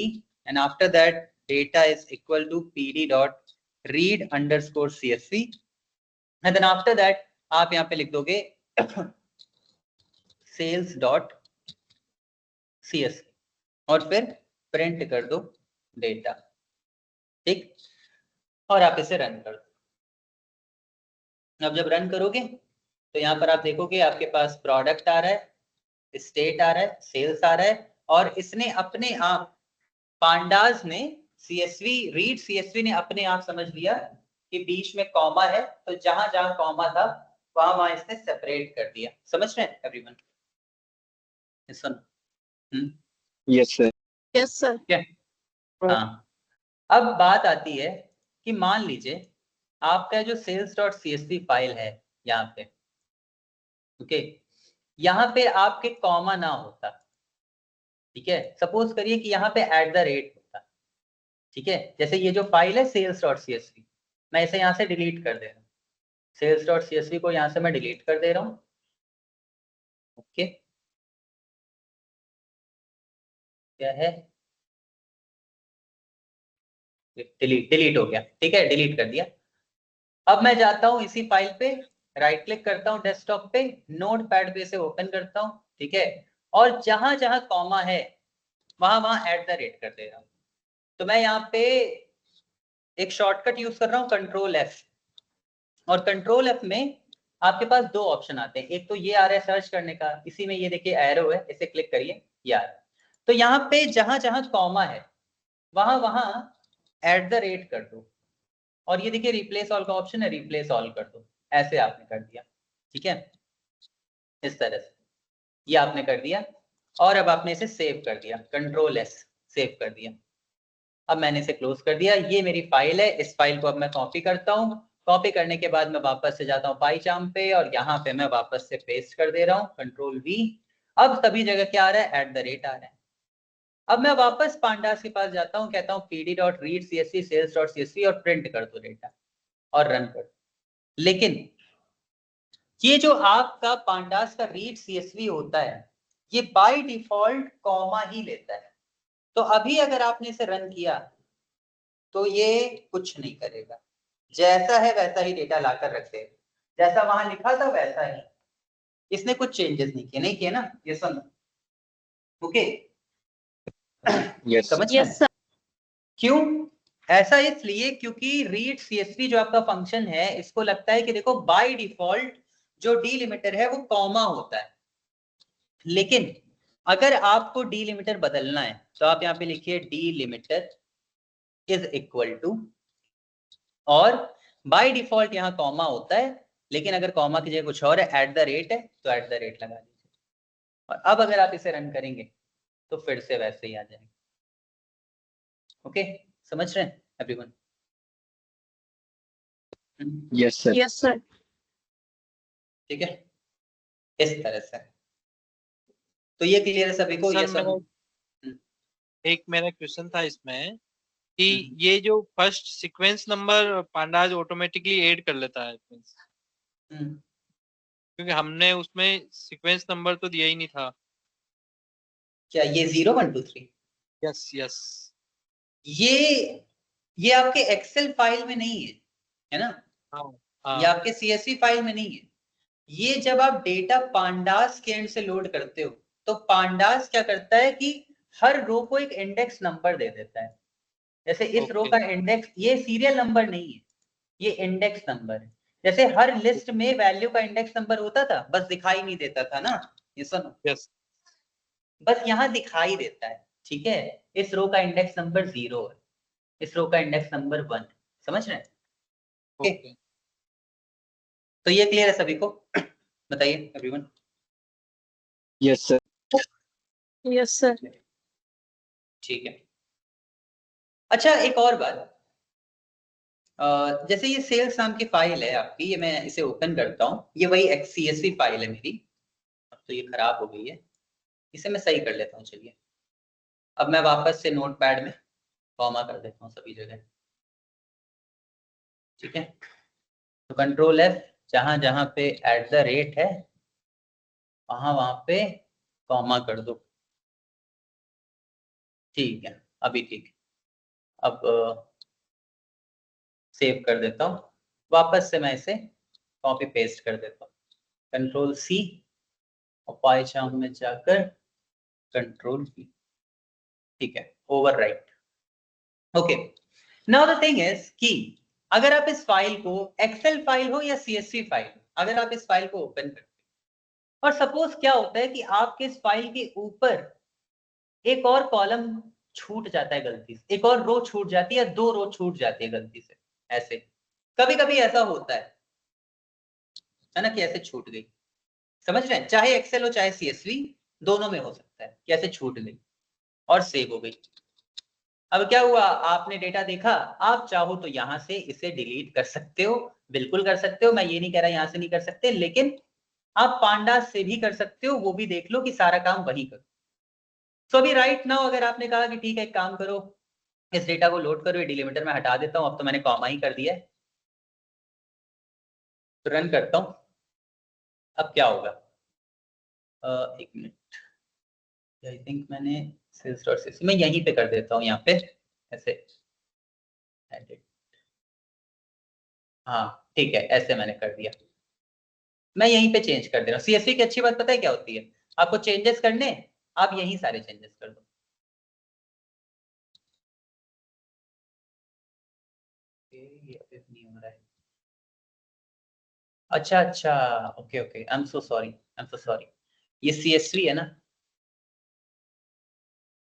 and after that data is equal to pd.read_csv and then after that आप यहाँ पे लिख दोगे sales.csv और फिर प्रिंट कर दो डेटा, ठीक, और आप इसे रन कर दो। अब जब रन करोगे तो यहाँ पर आप देखोगे आपके पास प्रोडक्ट आ रहा है, स्टेट आ रहा है, सेल्स आ रहा है, और इसने अपने आप पांडास ने रीड सीएसवी ने अपने आप समझ लिया कि बीच में कॉमा है, तो जहां जहां कॉमा था वहां वहां इसने सेपरेट कर दिया। समझ रहे हैं एवरीवन? सुन, यस सर। Yes sir. क्या? हाँ, अब बात आती है कि मान लीजिए आपका जो sales.csv फाइल है यहाँ पे, ओके, यहाँ पे आपके कॉमा ना होता, ठीक है, सपोज करिए कि यहाँ पे एट द रेट होता, ठीक है, जैसे ये जो फाइल है sales.csv, मैं इसे यहाँ से डिलीट कर दे रहा हूँ, sales.csv को यहाँ से मैं डिलीट कर दे रहा हूँ, ओके, क्या है, डिलीट हो गया, ठीक है, डिलीट कर दिया। अब मैं जाता हूँ इसी फाइल पे, राइट क्लिक करता हूँ डेस्कटॉप पे, नोटपैड पे इसे ओपन करता हूँ, ठीक है, और जहां जहां कॉमा है वहां वहां एट द रेट कर दे रहा हूँ। तो मैं यहाँ पे एक शॉर्टकट यूज कर रहा हूँ Ctrl+F, और Ctrl+F में आपके पास दो ऑप्शन आते हैं, एक तो ये आ रहा है सर्च करने का, इसी में ये देखिए एरो है, इसे क्लिक करिए यार। तो यहाँ पे जहां जहां कॉमा है वहां वहां एट द रेट कर दो, और ये देखिए रिप्लेस ऑल का ऑप्शन है, रिप्लेस ऑल कर दो, ऐसे आपने कर दिया, ठीक है, इस तरह से ये आपने कर दिया, और अब आपने इसे सेव कर दिया, Ctrl+S, सेव कर दिया। अब मैंने इसे क्लोज कर दिया, ये मेरी फाइल है, इस फाइल को अब मैं कॉपी करता हूँ, कॉपी करने के बाद मैं वापस से जाता हूँ पाईचार्म पे और यहाँ पे मैं वापस से पेस्ट कर दे रहा हूँ, Ctrl+V। अब सभी जगह क्या आ रहा है, एट द रेट आ रहा है। अब मैं वापस पांडास के पास जाता हूँ, कहता हूँ pd.read_csv sales.csv और प्रिंट कर दो डेटा और रन कर दो। लेकिन ये जो आपका पांडास का रीड सीएसवी होता है ये बाय डिफॉल्ट कॉमा ही लेता है, तो अभी अगर आपने इसे रन किया तो ये कुछ नहीं करेगा, जैसा है वैसा ही डेटा लाकर रख देगा, जैसा वहां लिखा था वैसा ही, इसने कुछ चेंजेस नहीं किए ना, ये सुन, ओके, यस समझ रहे हैं? क्यों ऐसा? इसलिए क्योंकि रीड सीएसवी जो आपका फंक्शन है इसको लगता है कि देखो बाय डिफॉल्ट जो डीलिमिटर है वो कॉमा होता है, लेकिन अगर आपको डीलिमिटर बदलना है तो आप यहाँ पे लिखिए डीलिमिटर इज इक्वल टू, और बाय डिफॉल्ट यहाँ कॉमा होता है, लेकिन अगर कॉमा की जगह कुछ और है, एट द रेट है, तो एट द रेट लगा दीजिए, और अब अगर आप इसे रन करेंगे तो फिर से वैसे ही आ जाएगा। ओके, समझ रहे हैं everyone? Yes sir. Yes sir. ठीक है, इस तरह से, तो ये क्लियर है सभी को? ये सब एक मेरा क्वेश्चन था इसमें कि ये जो first sequence number pandas automatically add कर लेता है, क्योंकि हमने उसमें सीक्वेंस नंबर तो दिया ही नहीं था। क्या ये 0 1 2 3? Yes yes. ये आपके एक्सेल फाइल में नहीं है ना? हाँ ये आपके CSV फाइल में नहीं है। ये जब आप डेटा पांडास के एंड से लोड करते हो तो पांडास क्या करता है कि हर रो को एक इंडेक्स नंबर दे देता है। जैसे इस रो का इंडेक्स, ये सीरियल नंबर नहीं है, ये इंडेक्स नंबर है। जैसे हर लिस्ट में वैल्यू का इंडेक्स नंबर होता था, बस दिखाई नहीं देता था ना, ये सुनो। यस। बस यहाँ दिखाई देता है, ठीक है। इस रो का इंडेक्स नंबर 0 है, इस रो का इंडेक्स नंबर 1, समझ रहे हैं? ओके। तो ये क्लियर है सभी को? बताइए everyone. Yes sir. Yes sir. ठीक है। अच्छा एक और बात, जैसे ये सेल्स नाम की फाइल है आपकी, ये मैं इसे ओपन करता हूँ, ये वही CSV फाइल है मेरी। अब तो ये खराब हो गई है, इसे मैं सही कर लेता हूँ। चलिए अब मैं वापस से नोटपैड में कॉमा कर देता हूँ सभी जगह, ठीक है। तो कंट्रोल F, जहां जहां पे @ है वहां पे कॉमा कर दो, ठीक है। अभी ठीक है। अब सेव कर देता हूँ, वापस से मैं इसे कॉपी पेस्ट कर देता हूँ। कंट्रोल C और पाइचार्म में जाकर कंट्रोल V, ठीक है, overwrite. Okay, now the thing is कि अगर आप इस फाइल को, एक्सेल फाइल हो या CSV फाइल, अगर आप इस फाइल को ओपन करते हैं और सपोज क्या होता है कि आपके इस फाइल के ऊपर एक और कॉलम छूट जाता है गलती से, एक और रो छूट जाती है, 2 रो छूट जाती है गलती से, ऐसे कभी कभी ऐसा होता है ना, कि ऐसे छूट गई, समझ रहे हैं? चाहे एक्सेल हो चाहे CSV, दोनों में हो सकता है कि ऐसे छूट गई और सेव हो गई। अब क्या हुआ, आपने डेटा देखा, आप चाहो तो यहां से इसे डिलीट कर सकते हो, बिल्कुल कर सकते हो, मैं ये नहीं कह रहा यहां से नहीं कर सकते, लेकिन आप पांडास से भी कर सकते हो, वो भी देख लो कि सारा काम वही करो। तो अभी राइट नाउ अगर आपने कहा कि ठीक है एक काम करो, इस डेटा को लोड करो, ये डिलीमीटर में हटा देता हूं, अब तो मैंने कॉमा ही कर दिया है, तो रन करता हूं। अब क्या होगा, एक मिनट, आई थिंक मैंने sales.cc मैं यहीं पे कर देता हूँ, यहाँ पे ऐसे edit, हाँ ठीक है, ऐसे मैंने कर दिया। मैं यहीं पे चेंज कर दे रहा हूँ। CSV की अच्छी बात पता है क्या होती है, आपको चेंजेस करने, आप यहीं सारे चेंजेस कर दो। ये अभी नहीं हो रहा है, अच्छा अच्छा, okay okay, I am so sorry, I am so sorry. ये CSV है ना,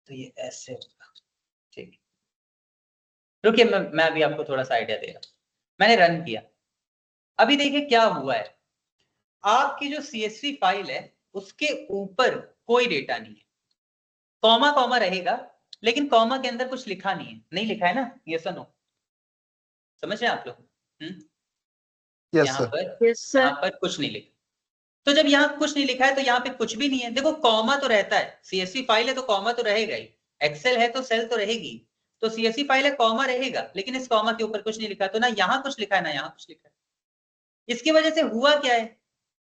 तो ये ऐसे होगा, ठीक। रुकिए मैं अभी आपको थोड़ा सा आइडिया दे रहा हूँ। मैंने रन किया, अभी देखिए क्या हुआ है, आपकी जो CSV फाइल है उसके ऊपर कोई डेटा नहीं है, कॉमा कॉमा रहेगा, लेकिन कॉमा के अंदर कुछ लिखा नहीं है, नहीं लिखा है ना, ये सुनो, समझ रहे हैं आप लोग? यहाँ पर कुछ नहीं लिखा, तो जब यहाँ कुछ नहीं लिखा है तो यहाँ पे कुछ भी नहीं है। देखो कॉमा तो रहता है, CSV फाइल है तो कॉमा तो रहेगा ही, एक्सेल है तो सेल तो रहेगी, तो CSV फाइल है कॉमा रहेगा, लेकिन इस कॉमा के ऊपर कुछ नहीं लिखा, तो ना यहाँ कुछ लिखा है ना यहाँ कुछ लिखा है। इसकी वजह से हुआ क्या है,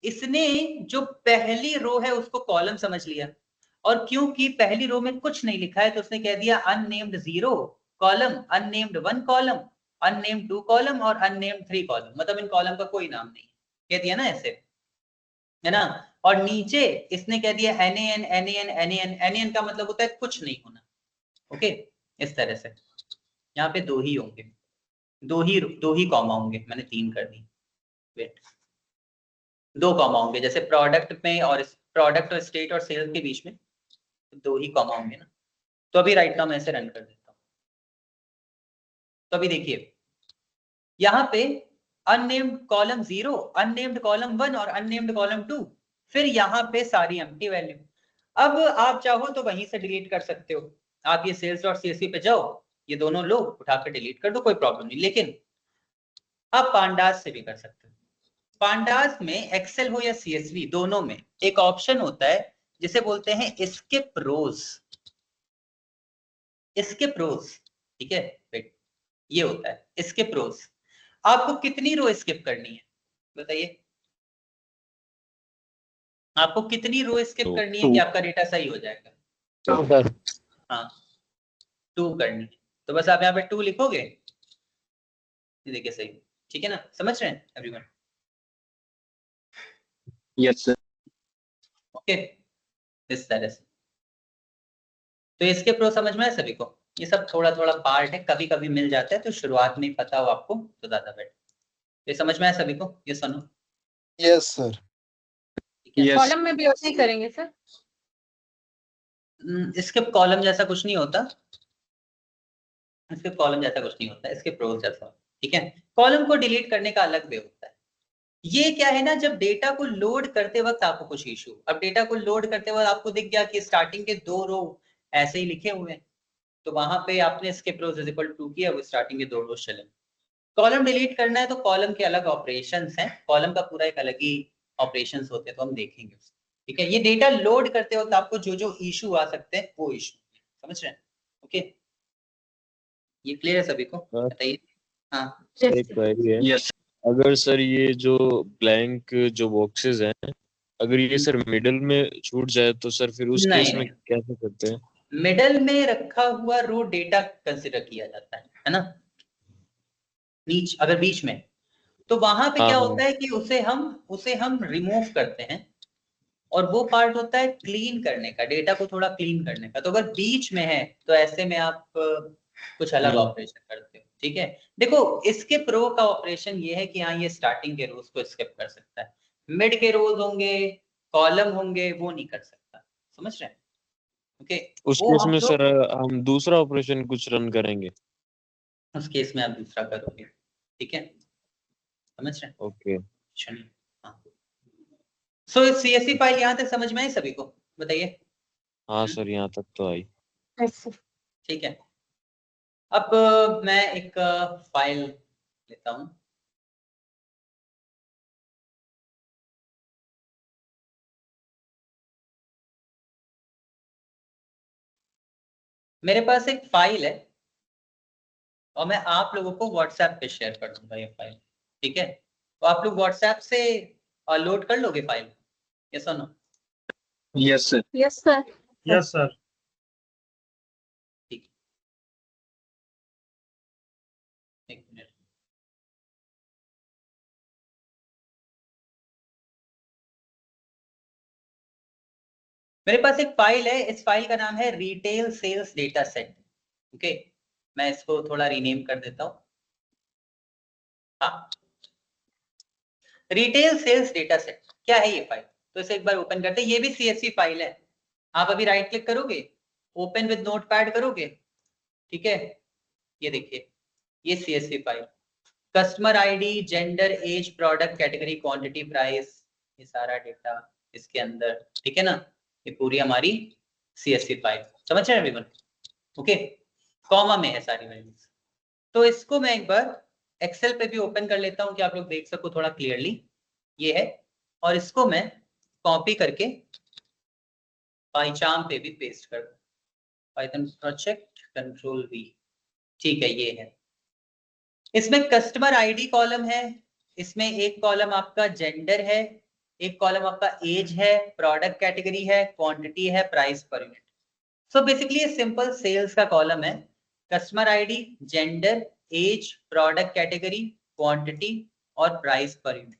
इसने जो पहली रो है उसको कॉलम समझ लिया, और क्योंकि पहली रो में कुछ नहीं लिखा है तो उसने कह दिया unnamed 0 column, unnamed 1 column, unnamed 2 column और अननेम्ड 3 कॉलम, मतलब इन कॉलम का कोई नाम नहीं कह दिया ना ऐसे, है ना। और नीचे इसने कह दिया NaN NaN NaN, NaN का मतलब होता है कुछ नहीं होना, ओके। इस तरह से यहाँ पे 2 ही होंगे, 2 ही कॉमा होंगे, मैंने 3 कर दी, वेट, 2 कॉमा होंगे, जैसे प्रोडक्ट में और प्रोडक्ट और स्टेट और सेल्स के बीच में 2 ही कॉमा होंगे ना। तो अभी राइट नाउ मैं इसे रन कर देता हूँ, तो अभी देखिए यहाँ पे अननेम्ड कॉलम 0, अननेम्ड कॉलम 1 और अननेम्ड कॉलम 2, फिर यहाँ पे सारी एम्प्टी वैल्यू। अब आप चाहो तो वहीं से डिलीट कर सकते हो, आप ये sales.csv पे जाओ, ये दोनों लो उठाकर डिलीट कर दो, कोई प्रॉब्लम नहीं, लेकिन आप पांडास से भी कर सकते हो। पांडास में एक्सेल हो या CSV दोनों में एक ऑप्शन होता है जिसे बोलते हैं स्किप रोज, इसके प्रोस, ठीक है वेट, ये होता है इसके प्रोस। आपको कितनी रो स्किप करनी है बताइए, आपको कितनी रो स्किप करनी है कि आपका डेटा सही हो जाएगा? सर हाँ 2 करनी है, तो बस आप यहाँ पे 2 लिखोगे, ये देखिए सही, ठीक है ना, समझ रहे हैं एवरीवन? Yes sir. ओके इस तरह से, तो इसके प्रो समझ में है सभी को? ये सब थोड़ा थोड़ा पार्ट है, कभी कभी मिल जाता है, तो शुरुआत में ही पता हो आपको तो ज्यादा बेटर। ये समझ में है सभी को? ये सुनो, यस सर। ठीक है? यस कॉलम में भी वैसे ही करेंगे सर? इसके कॉलम जैसा कुछ नहीं होता, इसके कॉलम जैसा कुछ नहीं होता, इसके प्रोज जैसा, ठीक है? कॉलम को डिलीट करने का अलग वे होता है। ये क्या है ना, जब डेटा को लोड करते वक्त आपको कुछ इशू, अब डेटा को लोड करते वक्त आपको दिख गया कि स्टार्टिंग के 2 रो ऐसे ही लिखे हुए हैं, तो वहां पे आपने इसके प्रोज इज इक्वल टू किया, वो स्टार्टिंग के 2 रो चले। कॉलम डिलीट करना है तो कॉलम के अलग ऑपरेशंस हैं, कॉलम का पूरा एक अलग ही ऑपरेशंस होते हैं, तो हम देखेंगे, ठीक है? ये डेटा लोड करते वक्त आपको जो जो इशू आ सकते हैं वो इशू, समझ रहे हैं? ओके, ये क्लियर है सभी को? बताइए। हाँ एक क्वेरी है, यस अगर सर ये जो ब्लैंक जो बॉक्सेस हैं, अगर ये सर मिडिल में छूट जाए तो सर फिर उस केस में कैसे करते हैं? मिडल में रखा हुआ रो डेटा कंसिडर किया जाता है ना? अगर बीच में, तो वहां पे क्या होता है कि उसे हम रिमूव करते हैं, और वो पार्ट होता है क्लीन करने का, डेटा को थोड़ा क्लीन करने का। तो अगर बीच में है तो ऐसे में आप कुछ अलग ऑपरेशन करते हो, ठीक है? देखो इसके प्रो का ऑपरेशन ये है कि हाँ ये स्टार्टिंग के रोज को स्किप कर सकता है, मिड के रोज होंगे, कॉलम होंगे, वो नहीं कर सकता, समझ रहे हैं? ओके, उस केस में सर हम दूसरा ऑपरेशन कुछ रन करेंगे? उस केस में आप दूसरा करोगे, ठीक है, समझ रहे हैं? ओके चलिए, हाँ। सो सीएसवी फाइल यहाँ तक समझ में आई सभी को? बताइए। हाँ सर यहाँ तक तो आई। ठीक है, अब मैं एक फाइल लेता हूं, मेरे पास एक फाइल है और मैं आप लोगों को व्हाट्सएप पे शेयर कर दूंगा ये फाइल, ठीक है? तो आप लोग व्हाट्सएप से लोड कर लोगे फाइल, यस और no? Yes sir. Yes sir. Yes sir. ठीक, एक मिनट, मेरे पास एक फाइल है, इस फाइल का नाम है retail sales data set. Okay, मैं इसको थोड़ा रीनेम कर देता हूं। हाँ, रिटेल सेल्स डेटा सेट क्या है ये फाइल? तो इसे एक बार ओपन करते हैं, ये भी सीएसवी फाइल है। आप अभी राइट क्लिक करोगे, ओपन विद नोटपैड करोगे, ठीक है? ये देखिए, ये CSV file, customer ID, gender, age, product category, quantity, price, ये सारा डेटा इसके अंदर, ठीक है ना? ये पूरी हमारी सीएसवी फाइल, समझ रहे हैं एवरीवन? ओके, कॉमा में है सारी वैल्यूज। तो इसको मैं एक बार एक्सेल पे भी ओपन कर लेता हूं कि आप लोग देख सको थोड़ा क्लियरली, ये है, और इसको मैं कॉपी करके पाइचार्म पे भी पेस्ट कर दूं, पाइथन प्रोजेक्ट कंट्रोल वी, ठीक है, ये है। इसमें कस्टमर आईडी कॉलम है, इसमें एक कॉलम आपका जेंडर है, एक कॉलम आपका एज है, प्रोडक्ट कैटेगरी है, क्वांटिटी है, price per unit. So basically ये सिंपल सेल्स का कॉलम है, customer ID, gender, age, product category, quantity और प्राइस पर यूनिट,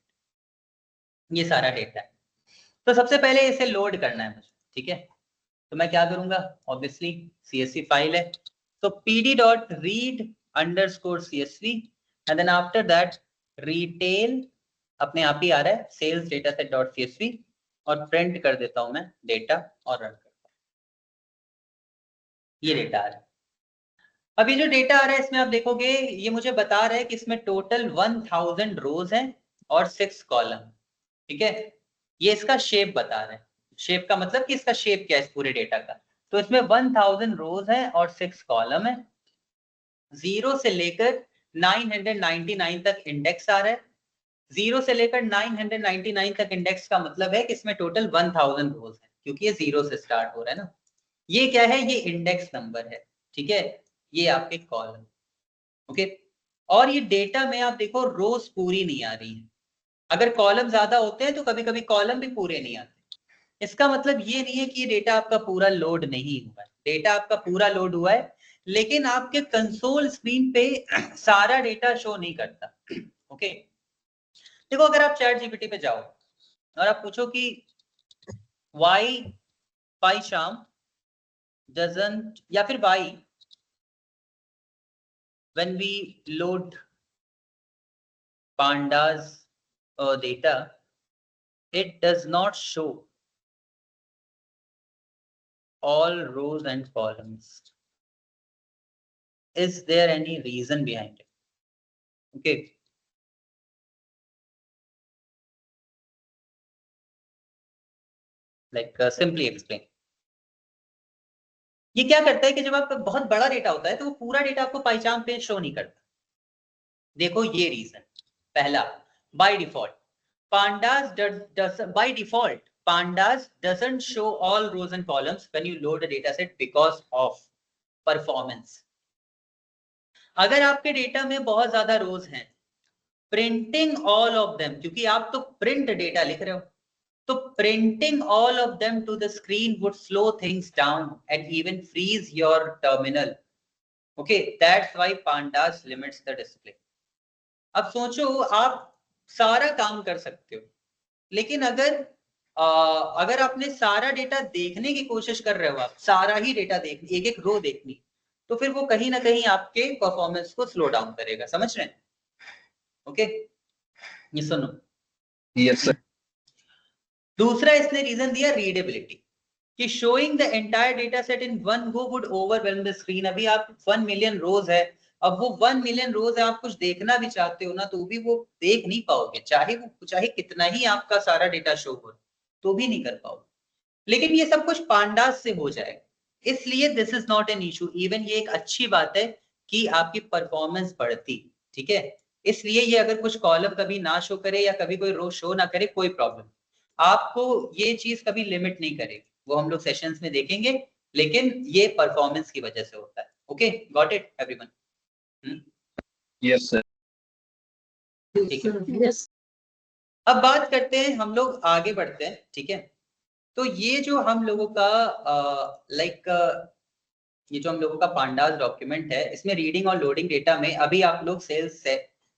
ये सारा डेटा है। तो सबसे पहले इसे लोड करना है मुझे, ठीक है? तो मैं क्या करूंगा, ऑब्वियसली सीएसवी फाइल है, तो pd.read_csv and then after that retail, अपने आप ही आ रहा है, sales data set dot csv, और प्रिंट कर देता हूं मैं डेटा और रन करता हूं। ये डेटा आ रहा है। अब ये जो डेटा आ रहा है इसमें आप देखोगे ये मुझे बता रहा है कि इसमें टोटल 1000 रोज हैं और 6 कॉलम, ठीक है? ये इसका शेप बता रहा है, शेप का मतलब कि इसका शेप क्या है इस पूरे डेटा का। तो इसमें 1000 रोज है और 6 कॉलम है, 0 से लेकर 999 तक इंडेक्स आ रहा है। 0 से लेकर 999 तक इंडेक्स का मतलब है कि इसमें टोटल 1000 रोज है, क्योंकि ये 0 से स्टार्ट हो रहा है ना। ये क्या है, ये इंडेक्स नंबर है, ठीक है, ये आपके कॉलम। ओके, और ये डेटा में आप देखो रोज पूरी नहीं आ रही है। अगर कॉलम ज्यादा होते हैं तो कभी कभी कॉलम भी पूरे नहीं आते। इसका मतलब ये नहीं है कि ये डेटा आपका पूरा लोड नहीं हुआ है, डेटा आपका पूरा लोड हुआ है, लेकिन आपके कंसोल स्क्रीन पे सारा डेटा शो नहीं करता। ओके, देखो अगर आप चैट जीपीटी पे जाओ और आप पूछो कि वाई पाई शाम डजंट, या फिर Y when we load pandas data it does not show all rows and columns, is there any reason behind it? Okay, like simply explain. ये क्या करता है कि जब आपका बहुत बड़ा डेटा होता है तो वो पूरा डेटा आपको पहचान पे शो नहीं करता। देखो ये रीजन, पहला, by default pandas doesn't show all rows and columns when you load a data set because of performance. अगर आपके डेटा में बहुत ज्यादा रोज हैं, प्रिंटिंग ऑल ऑफ देम, क्योंकि आप तो प्रिंट डेटा लिख रहे हो, तो printing all of them to the screen would slow things down and even freeze your terminal. Okay, that's why pandas limits the display. अब सोचो आप सारा काम कर सकते हो, लेकिन अगर आपने सारा डेटा देखने की कोशिश कर रहे हो, आप सारा ही डेटा देखनी, एक एक रो देखनी, तो फिर वो कहीं ना कहीं आपके परफॉर्मेंस को स्लो डाउन करेगा। समझ रहे हैं? ओके, ये सुनो। Yes sir. दूसरा इसने रीजन दिया रीडेबिलिटी, कि showing the entire data set in one go would overwhelm the screen. अभी आप 1 मिलियन रोज है, अब वो 1 मिलियन रोज है, आप कुछ देखना भी चाहते हो ना तो भी वो देख नहीं पाओगे, चाहे कितना ही आपका सारा डेटा शो हो तो भी नहीं कर पाओगे। लेकिन ये सब कुछ पांडास से हो जाएगा, इसलिए this is not an issue. Even ये एक अच्छी बात है कि आपकी परफॉर्मेंस बढ़ती, ठीक है। इसलिए ये अगर कुछ कॉलम कभी ना शो करे या कभी कोई रो शो ना करे, कोई प्रॉब्लम, आपको ये चीज कभी लिमिट नहीं करेगी, वो हम लोग सेशंस में देखेंगे, लेकिन ये परफॉर्मेंस की वजह से होता है। Okay, got it everyone? Yes sir. ठीक है, अब बात करते हैं, हम लोग आगे बढ़ते हैं, ठीक है। तो ये जो हम लोगों का ये जो हम लोगों का पांडास डॉक्यूमेंट है, इसमें रीडिंग और लोडिंग डेटा में अभी आप लोग सेल्स से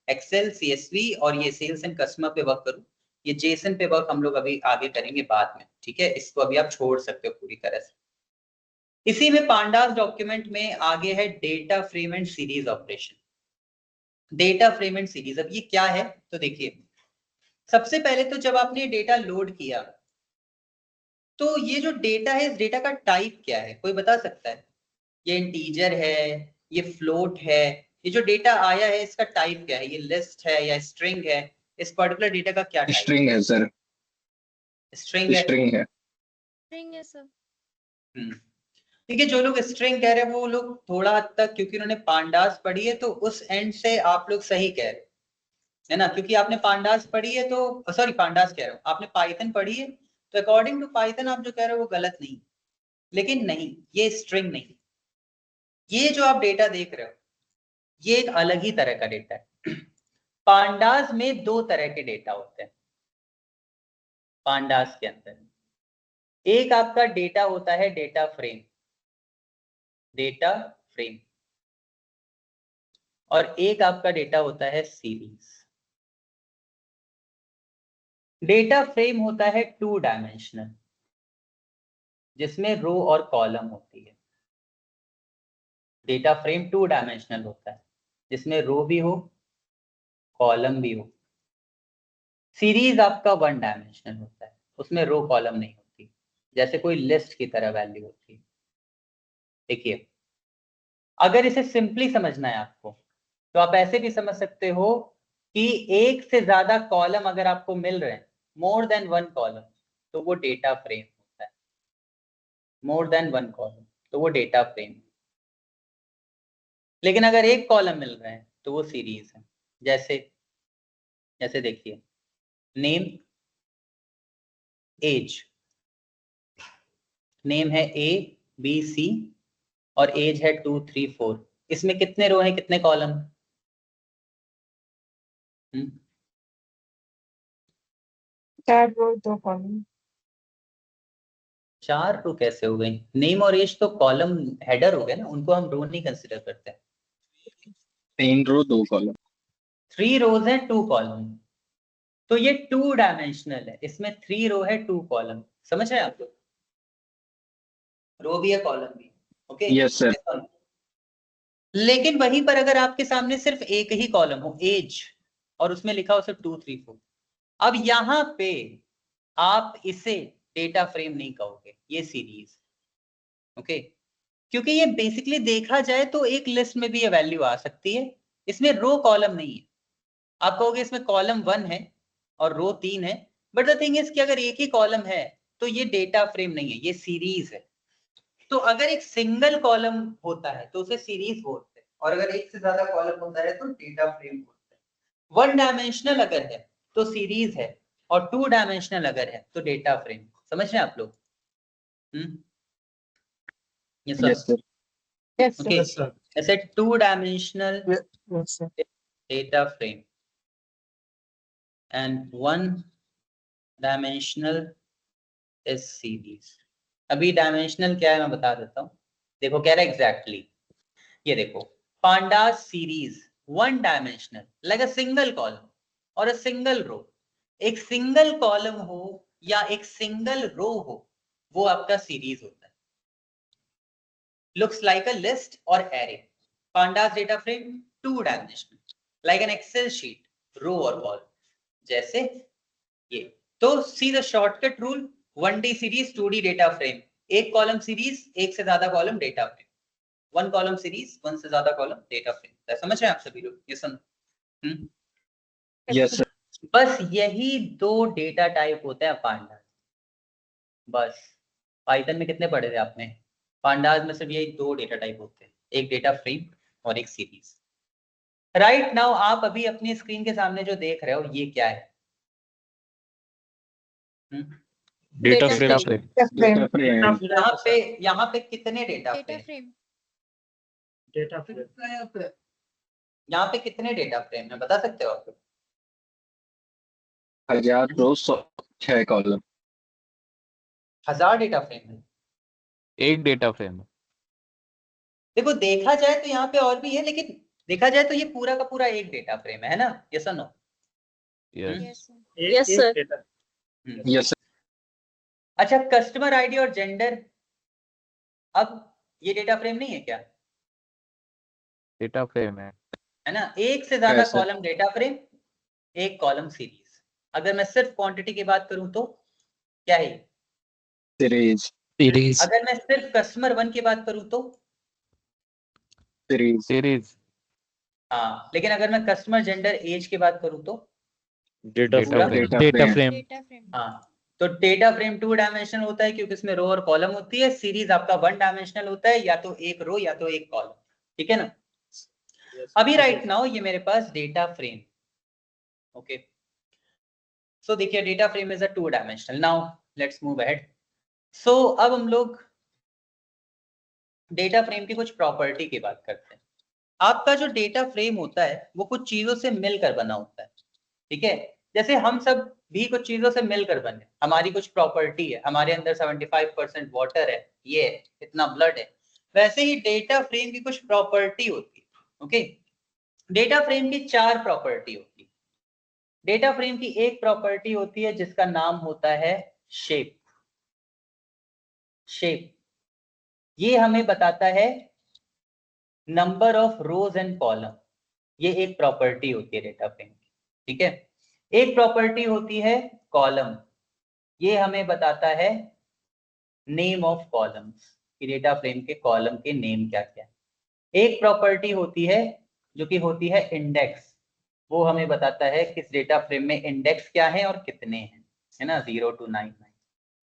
एक्सेल, सीएसवी और ये सेल्स एंड कस्टमर पे वर्क करो। ये जेसन पे वर्क हम लोग अभी आगे करेंगे बाद में, ठीक है। इसको अभी आप छोड़ सकते हो पूरी तरह से। इसी में पांडास डॉक्यूमेंट में आगे है data frame and series operation. Data frame and series, अब ये क्या है तो देखिए, सबसे पहले तो जब आपने डेटा लोड किया तो ये जो डेटा है, इस डेटा का टाइप क्या है, कोई बता सकता है? ये इंटीजर है, ये फ्लोट है, ये जो डेटा आया है इसका टाइप क्या है? ये लिस्ट है या स्ट्रिंग है? इस पर्टिकुलर डेटा का क्या टाइप? स्ट्रिंग है सर। स्ट्रिंग है। स्ट्रिंग है। स्ट्रिंग है सर। ठीक है, जो लोग स्ट्रिंग कह रहे हैं वो लोग थोड़ा हद तक, क्योंकि उन्होंने पांडास पढ़ी है तो उस एंड से आप लोग सही कह रहे है ना, क्योंकि आपने पांडास पढ़ी है तो, सॉरी पांडास कह रहे हो, आपने पाइथन पढ़ी है तो अकॉर्डिंग टू पाइथन आप जो कह रहे हो वो गलत नहीं, लेकिन नहीं, ये स्ट्रिंग नहीं। ये जो आप डेटा देख रहे हो ये एक अलग ही तरह का डेटा है। पांडास में 2 तरह के डेटा होते हैं पांडास के अंदर। एक आपका डेटा होता है डेटा फ्रेम, और एक आपका डेटा होता है सीरीज। डेटा फ्रेम होता है 2 डायमेंशनल, जिसमें रो और कॉलम होती है। डेटा फ्रेम 2 डायमेंशनल होता है जिसमें रो भी हो कॉलम भी हो। सीरीज आपका 1 डायमेंशनल होता है, उसमें रो कॉलम नहीं होती, जैसे कोई लिस्ट की तरह वैल्यू होती है। देखिए, अगर इसे सिंपली समझना है आपको तो आप ऐसे भी समझ सकते हो कि एक से ज्यादा कॉलम अगर आपको मिल रहे हैं, मोर देन 1 कॉलम, तो वो डेटा फ्रेम होता है। मोर देन 1 कॉलम तो वो डेटा फ्रेम। लेकिन अगर एक कॉलम मिल रहे हैं तो वो सीरीज है। जैसे देखिए, नेम, एज, नेम है A B C और एज है 2, 3, 4। इसमें कितने रो हैं, कितने कॉलम? 4 रो 2 कॉलम। 4 रो कैसे हो गई? नेम और एज तो कॉलम हेडर हो गए ना, उनको हम रो नहीं कंसिडर करते। 3 रो 2 कॉलम। 3 रोज है 2 कॉलम, तो ये 2 डायमेंशनल है। इसमें 3 रो है 2 कॉलम। समझ रहे हैं आप लोग? रो भी है कॉलम भी। Okay yes sir. लेकिन वहीं पर अगर आपके सामने सिर्फ एक ही कॉलम हो, एज, और उसमें लिखा हो सिर्फ 2, 3, 4, अब यहां पे आप इसे डेटा फ्रेम नहीं कहोगे, ये सीरीज। ओके क्योंकि ये बेसिकली देखा जाए तो एक लिस्ट में भी ये वैल्यू आ सकती है, इसमें रो कॉलम नहीं है। आप कहोगे इसमें कॉलम 1 है और रो 3 है, बट द थिंग इज कि अगर एक ही कॉलम है तो ये डेटा फ्रेम नहीं है, ये सीरीज है। तो अगर एक सिंगल कॉलम होता है तो उसे सीरीज बोलते हैं, और अगर एक से ज्यादा कॉलम होता है तो डेटा फ्रेम बोलते हैं। 1 डायमेंशनल अगर है तो सीरीज है, और 2 डायमेंशनल अगर है तो डेटा फ्रेम। समझ रहे हैं आप लोग? Yes sir. Yes okay sir. ऐसे 2 dimensional yes sir. data frame and 1 dimensional is series। अभी डायमेंशनल क्या है मैं बता देता हूं। देखो कह रहा है एग्जैक्टली, ये देखो pandas series 1 dimensional like a single column और a single row। एक सिंगल कॉलम हो या एक सिंगल रो हो, वो आपका सीरीज होता है। looks like a list or array। pandas data frame 2 dimensional like an excel sheet, row or column, जैसे ये। तो see the shortcut rule, 1D series 2D data frame. एक कॉलम सीरीज, एक से ज्यादा column data frame. 1 column series, 1 से ज्यादा column data frame. समझ रहे हैं आप सभी लोग? ये सुन। Yes sir. बस यही 2 डेटा टाइप होते हैं पांडास। बस पाइथन में कितने पढ़े थे आपने? पांडास में सिर्फ यही 2 डेटा टाइप होते हैं, एक डेटा फ्रेम और एक सीरीज। राइट नाउ आप अभी अपनी स्क्रीन के सामने जो देख रहे हो ये क्या है? Data frame. यहाँ पे कितने डेटा फ्रेम? यहाँ पे कितने डेटा फ्रेम है बता सकते हो आप? 1000 रो 6 कॉलम। 1000 डेटा फ्रेम है। एक डेटा फ्रेम है। देखो देखा जाए तो यहाँ पे और भी है, लेकिन देखा जाए तो ये पूरा का पूरा एक डेटा फ्रेम है ना? यस और no? Yes sir. Yes sir. अच्छा कस्टमर आईडी और जेंडर, अब ये डेटा फ्रेम नहीं है क्या? डेटा फ्रेम है ना? एक से ज्यादा सर। कॉलम डेटा फ्रेम, एक कॉलम सीरीज। अगर मैं सिर्फ क्वांटिटी की बात करूं तो क्या है? सीरीज। अगर मैं सिर्फ कस्टमर 1 की बात करूं तो सीरीज। हाँ, लेकिन अगर मैं कस्टमर जेंडर एज की बात करूं तो डेटा फ्रेम। हाँ, तो डेटा फ्रेम 2 डायमेंशनल होता है क्योंकि इसमें रो और कॉलम होती है। सीरीज आपका 1 डायमेंशनल होता है, या तो एक रो या तो एक कॉलम। ठीक है ना? अभी राइट नाउ ये मेरे पास डेटा फ्रेम। ओके सो देखिए data frame is a 2 dimensional. Now let's move ahead. So अब हम लोग डेटा फ्रेम की कुछ प्रॉपर्टी की बात करते हैं। आपका जो डेटा फ्रेम होता है वो कुछ चीजों से मिलकर बना होता है। ठीक है? जैसे हम सब भी कुछ चीजों से मिलकर बने, हमारी कुछ प्रॉपर्टी है, हमारे अंदर 75% वाटर है, ये है, इतना ब्लड है। वैसे ही डेटा फ्रेम की कुछ प्रॉपर्टी होती है। ओके डेटा फ्रेम की 4 प्रॉपर्टी होती है। डेटा फ्रेम की एक प्रॉपर्टी होती है जिसका नाम होता है शेप। शेप ये हमें बताता है number of rose and column. ये एक प्रॉपर्टी होती है डेटा फ्रेम की। ठीक है? एक प्रॉपर्टी होती है कॉलम, ये हमें बताता है नेम ऑफ कॉलम्स, कि डेटा फ्रेम के कॉलम के नेम क्या क्या है। एक प्रॉपर्टी होती है जो कि होती है इंडेक्स, वो हमें बताता है किस डेटा फ्रेम में इंडेक्स क्या है और कितने हैं, है ना? 0 to 99।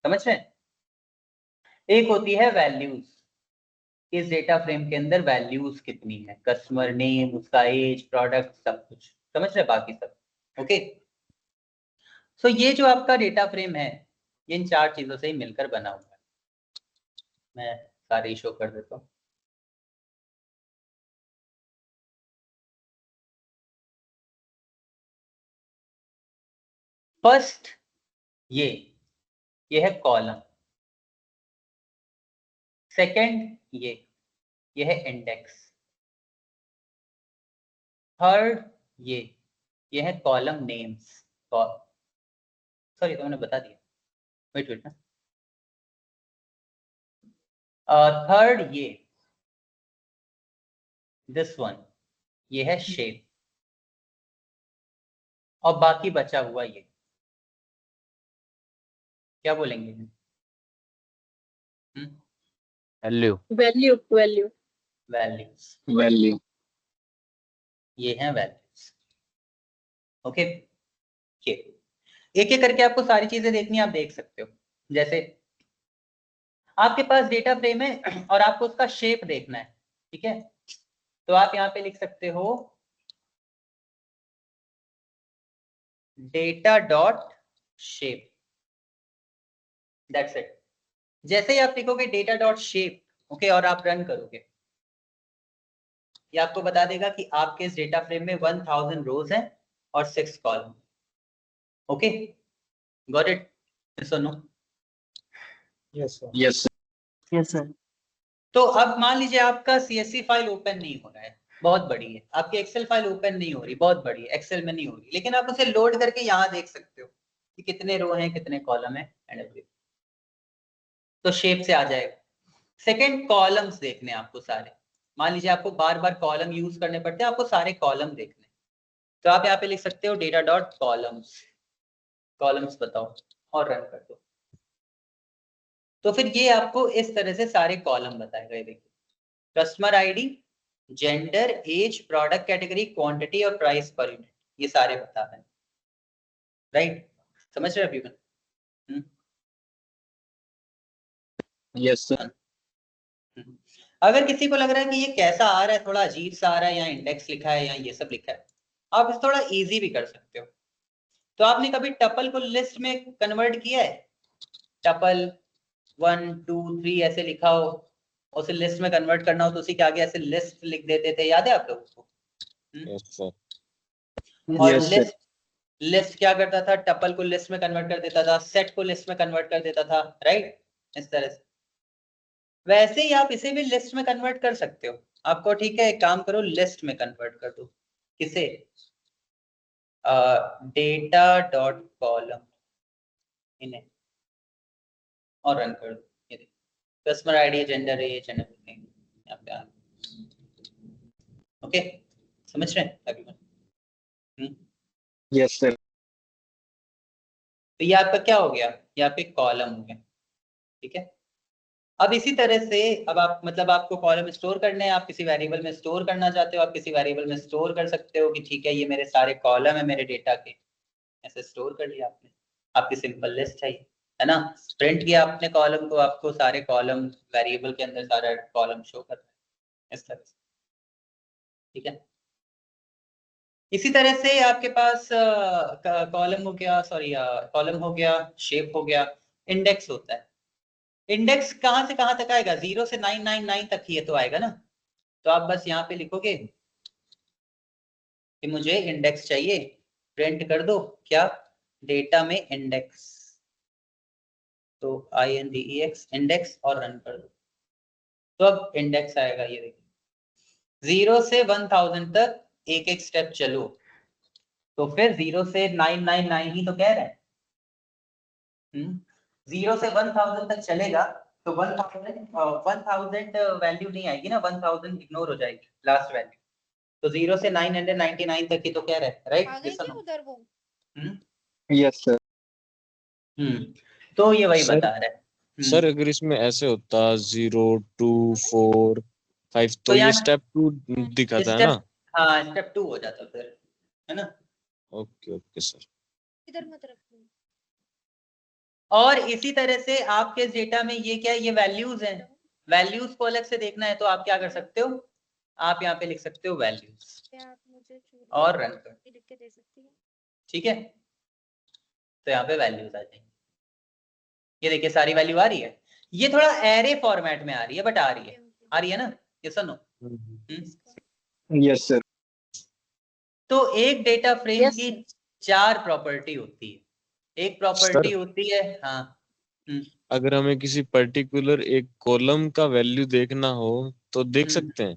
समझ रहे हैं? एक होती है वैल्यूज, इस डेटा फ्रेम के अंदर वैल्यूज कितनी है, कस्टमर नेम, उसका एज, प्रोडक्ट, सब कुछ। समझ रहे हैं? बाकी सब ओके। सो ये जो आपका डेटा फ्रेम है ये इन 4 चीजों से ही मिलकर बना हुआ है। मैं सारे शो कर देता हूँ। फर्स्ट ये है कॉलम, सेकंड ये है इंडेक्स, थर्ड ये है कॉलम नेम्स। सॉरी तो मैंने बता दिया, वेट ना। थर्ड दिस वन ये है शेप, और बाकी बचा हुआ ये क्या बोलेंगे? Value value value values, value. ये हैं वैल्यूज। ओके, एक एक करके आपको सारी चीजें देखनी है, आप देख सकते हो। जैसे आपके पास डेटा फ्रेम है और आपको उसका शेप देखना है, ठीक है, तो आप यहाँ पे लिख सकते हो data dot shape, that's it. जैसे ही आप लिखोगे डेटा डॉट शेप, ओके, और आप रन करोगे, ये आपको बता देगा कि आपके इस डेटा फ्रेम में 1000 रोज हैं और 6 column. Okay, got it? Yes और no? Yes sir. Yes sir. Yes sir. तो अब मान लीजिए आपका CSV फाइल ओपन नहीं हो रहा है, बहुत बड़ी है, आपकी एक्सेल फाइल ओपन नहीं हो रही, बहुत बड़ी है, एक्सेल में नहीं हो रही, लेकिन आप उसे लोड करके यहाँ देख सकते हो कि कितने रो हैं, कितने कॉलम है एंड एवरीथिंग, तो शेप से आ जाएगा। सेकंड, कॉलम्स देखने आपको सारे, मान लीजिए आपको बार बार कॉलम यूज करने पड़ते हैं, आपको सारे कॉलम देखने, तो आप यहाँ पे लिख सकते हो डेटा डॉट कॉलम्स, कॉलम्स बताओ और रन कर दो, तो फिर ये आपको इस तरह से सारे कॉलम बताएगा। ये देखिए, customer ID, gender, age, product category, quantity और प्राइस पर यूनिट, ये सारे बता रहे हैं, राइट? समझ रहे हो? Yes sir. अगर किसी को लग रहा है कि ये कैसा आ रहा है, थोड़ा अजीब सा आ रहा है, यहाँ इंडेक्स लिखा है, यहाँ ये सब लिखा है, आप इसे थोड़ा इजी भी कर सकते हो। तो आपने कभी टपल को लिस्ट में कन्वर्ट किया है? टपल 1 2 3 ऐसे लिखा हो, उसे लिस्ट में कन्वर्ट करना हो तो उसी के आगे ऐसे लिस्ट लिख देते थे, याद है आप लोगों को? Yes sir. और Yes, sir. लिस्ट क्या करता था? टपल को लिस्ट में कन्वर्ट कर देता था, सेट को लिस्ट में कन्वर्ट कर देता था, राइट? इस तरह से वैसे ही आप इसे भी लिस्ट में कन्वर्ट कर सकते हो। आपको ठीक है, एक काम करो, लिस्ट में कन्वर्ट कर दो। किसे? डेटा डॉट कॉलम, इन्हें, और रन कर दो। ये देखो, customer ID, gender, age and everything यहाँ पे आ गया। ओके, समझ रहे हैं एवरीवन? Yes sir. तो ये आपका क्या हो गया? ये आपके कॉलम हो गया, ठीक है। अब इसी तरह से अब आप मतलब आपको कॉलम स्टोर करने हैं, आप किसी वेरिएबल में स्टोर करना चाहते हो, आप किसी वेरिएबल में स्टोर कर सकते हो कि ठीक है ये मेरे सारे कॉलम है मेरे डेटा के, ऐसे स्टोर कर लिया आपने। आपकी सिंपल लिस्ट चाहिए, है ना, प्रिंट किया आपने कॉलम को, आपको सारे कॉलम वेरिएबल के अंदर सारा कॉलम शो कर रहा है इस तरह से, ठीक है। इसी तरह से आपके पास कॉलम हो गया, सॉरी कॉलम हो गया, शेप हो गया, इंडेक्स होता है। इंडेक्स कहां से कहां तक आएगा? 0 से 999 तक ही तो आएगा ना। तो आप बस यहाँ पे लिखोगे कि मुझे इंडेक्स चाहिए, प्रिंट कर दो क्या? डेटा में इंडेक्स, तो INDEX इंडेक्स, और रन कर दो, तो अब इंडेक्स आएगा। ये देखिए 0 से 1000 तक एक एक स्टेप चलो, तो फिर 0 से 999 ही तो कह रहा है। 0 से 1000 तक चलेगा तो 1000 वैल्यू नहीं आएगी ना, 1000 इग्नोर हो जाएगी लास्ट वैल्यू, तो 0 से 999 तक ही तो कह रहा है, राइट? उधर वो यस सर। तो ये वही सर, बता रहा है। सर अगर इसमें ऐसे होता 0 2 4 5 तो तो ये यहाँ स्टेप 2 दिखाता है ना? हाँ, स्टेप 2 हो जाता फिर, है ना। Okay okay sir. इधर मत रखो। और इसी तरह से आपके डेटा में ये क्या है? ये वैल्यूज हैं, वैल्यूज को अलग से देखना है तो आप क्या कर सकते हो? आप यहाँ पे लिख सकते हो वैल्यूज, आप मुझे और रन कर, लिख के दे सकती है, ठीक है। तो यहाँ पे वैल्यूज आ जाएंगी, ये देखिए सारी वैल्यू आ रही है। ये थोड़ा एरे फॉर्मेट में आ रही है, बट आ रही है ना, ये सुनो। Yes sir. तो एक डेटा फ्रेम Yes, की sir. 4 प्रॉपर्टी होती है, एक प्रॉपर्टी सर होती है, हाँ। अगर हमें किसी पर्टिकुलर एक कॉलम का वैल्यू देखना हो तो देख हम्म। सकते हैं।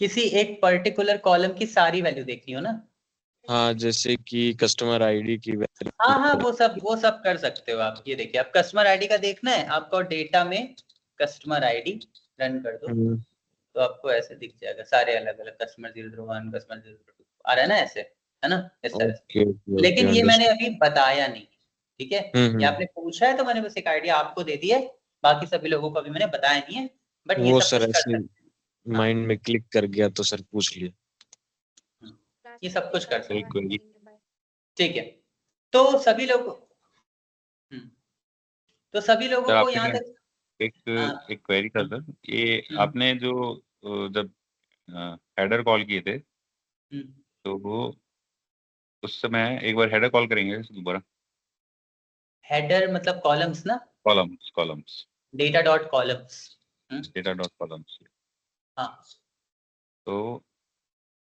किसी एक पर्टिकुलर कॉलम की सारी वैल्यू देखनी हो ना? हाँ, जैसे कि कस्टमर आईडी की हाँ हाँ, वैल्यू। वो सब कर सकते हो आप। ये देखिए, आप कस्टमर आईडी का देखना है आपको, डेटा में कस्टमर आईडी रन कर दो तो आपको ऐसे दिख जाएगा सारे अलग अलग कस्टमर 001, कस्टमर 002 आ रहा है ना, ऐसे है ना, इस तरह से। ओके ओके लेकिन ओके, ये मैंने अंडरस्टूड। अभी बताया नहीं, ठीक है? ये आपने पूछा है तो मैंने बस एक आइडिया आपको दे दिया है, बाकी सभी लोगों को अभी मैंने बताया नहीं है, बट ये वो सब सर कुछ कर ऐसे सकते हैं। हाँ, माइंड में क्लिक कर गया तो सर पूछ लिया। ये सब कुछ कर सकते हैं, बात बिल्कुल। करेंगे, बाय। ठीक है। तो सभी लोग तो सभी सर लोगों को यहाँ आपने तक, एक हाँ। एक क्वेरी था सर, ये आपने जो जब हेडर कॉल किए थे तो वो उस समय एक बार हेडर कॉल करेंगे दोबारा? हेडर मतलब कॉलम्स ना, columns data dot columns. Data dot columns. हाँ तो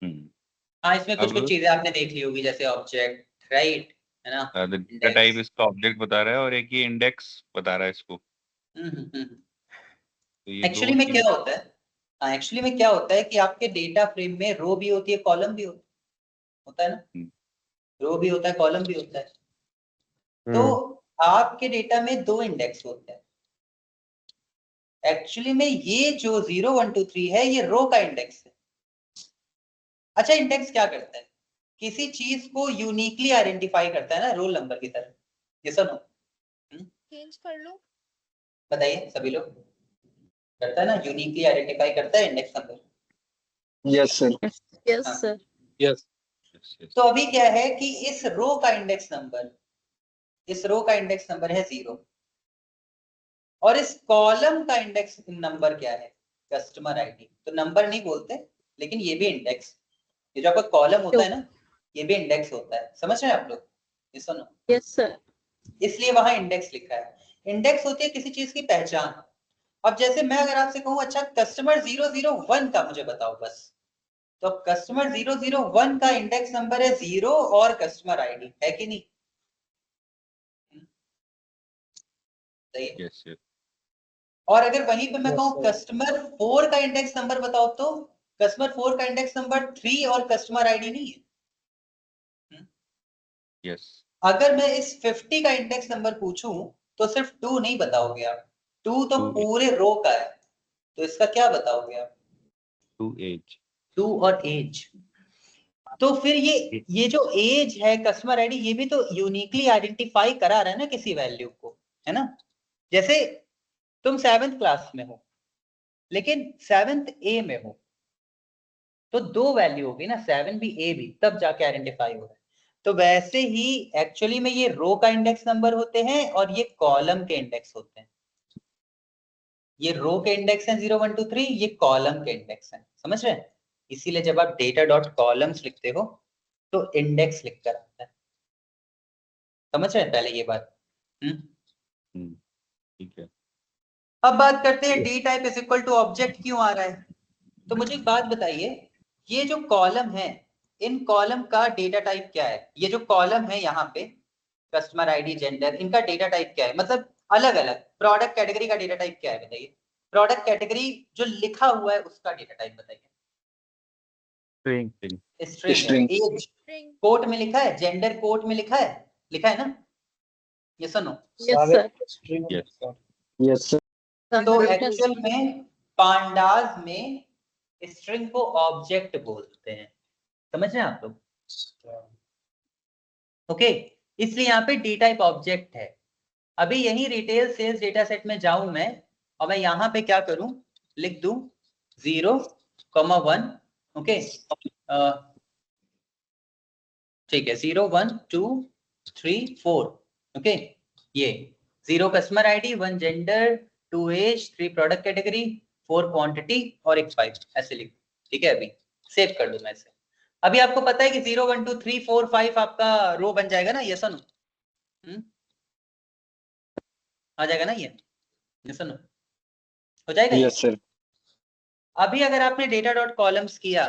हाँ, इसमें कुछ कुछ अब चीजें आपने देख ली होगी, जैसे ऑब्जेक्ट, राइट, है ना, डेटा टाइप इंडेक्स। इसका ऑब्जेक्ट बता रहा है और एक ये इंडेक्स बता रहा है इसको। तो ये दो एक्चुअली में क्या चीज। होता है, हाँ, एक्चुअली में क्या होता है कि आपके डेटा फ्रेम में रो भी होती है, कॉलम भी होता है ना, रो भी होता है, कॉलम भी होता है। तो आपके डेटा में दो इंडेक्स होते हैं। एक्चुअली में ये जो 0 1 2 3 है, ये रो का इंडेक्स है। अच्छा, इंडेक्स क्या करता है? किसी चीज को यूनिकली आइडेंटिफाई करता है ना, रोल नंबर की तरह। ये सुनो, चेंज कर लूं? बताइए, सभी लोग करता है ना, यूनिकली आइडेंटिफाई करता है index number. Yes sir. Yes हाँ। सर। यस। तो अभी क्या है कि इस रो का इंडेक्स नंबर है 0, और इस कॉलम का इंडेक्स नंबर क्या है? Customer ID. तो नंबर नहीं बोलते, लेकिन ये भी इंडेक्स, ये जो आपका कॉलम होता है ना, ये भी इंडेक्स होता है। समझ रहे हैं आप लोग? ये सुनो, यस सर। इसलिए वहां इंडेक्स लिखा है। इंडेक्स होती है किसी चीज की पहचान। अब जैसे मैं अगर आपसे कहूं, अच्छा कस्टमर 001 का मुझे बताओ बस, तो कस्टमर 001 का इंडेक्स नंबर है 0 और कस्टमर आईडी है कि नहीं? सही है। Yes sir. और अगर वहीं पे मैं Yes, कहूं sir. कस्टमर 4 का इंडेक्स नंबर बताओ, तो कस्टमर 4 का इंडेक्स नंबर 3 और कस्टमर आईडी नहीं है। यस। अगर मैं इस 50 का इंडेक्स नंबर पूछूं तो सिर्फ 2 नहीं बताओगे आप, 2 तो 2 पूरे रो का है, तो इसका क्या बताओगे आप? 2 एज। 2 और एज। तो फिर ये जो एज है, कस्टमर आईडी, ये भी तो यूनिकली आइडेंटिफाई करा रहा है ना किसी वैल्यू को, है ना? जैसे तुम 7th क्लास में हो, लेकिन 7th ए में हो, तो दो वैल्यू होगी ना, 7 भी ए भी, तब जाके आइडेंटिफाई हो रहा है। तो वैसे ही एक्चुअली में ये रो का इंडेक्स नंबर होते हैं और ये कॉलम के इंडेक्स होते हैं। ये रो के इंडेक्स हैं 0 1 2 3, ये कॉलम के इंडेक्स हैं। समझ रहे हैं? इसीलिए जब आप डेटा डॉट कॉलम्स लिखते हो तो इंडेक्स लिखकर आता है। समझ रहे हैं पहले ये बात? ठीक है। अब बात करते हैं D type is equal to object क्यों आ रहा है। तो मुझे एक बात बताइए, ये जो कॉलम है, इन कॉलम का डेटा टाइप क्या है? ये जो कॉलम है यहाँ पे, कस्टमर आईडी, जेंडर, इनका डेटा टाइप क्या है? मतलब अलग अलग प्रोडक्ट कैटेगरी का डेटा टाइप क्या है बताइए? प्रोडक्ट कैटेगरी जो लिखा हुआ है उसका डेटा टाइप बताइए। स्ट्रिंग। स्ट्रिंग है। String. एज कोट में लिखा है, जेंडर कोट में लिखा है ना? ये सुनो, yes sir. String Yes. sir. Yes sir. तो एक्चुअल में पांडास में स्ट्रिंग को ऑब्जेक्ट बोलते हैं। समझ रहे हैं आप लोग? ओके, इसलिए यहाँ पे डी टाइप ऑब्जेक्ट है। अभी यही रिटेल सेल्स डेटा सेट में जाऊं मैं, और मैं यहाँ पे क्या करूं, लिख दूं 0,1, ओके, ठीक है, 0 1 2 3 4, ओके। ये 0 customer ID, 1 gender, 2 age, 3 product category, 4 quantity और एक 5, ऐसे लिख। ठीक है, अभी सेव कर दूं मैं इसे। अभी आपको पता है कि 0 1 2 3 4 5 आपका रो बन जाएगा ना, ये सुनो, आ जाएगा ना ये सुनो, हो जाएगा ये? Yes sir. अभी अगर आपने डेटा डॉट कॉलम्स किया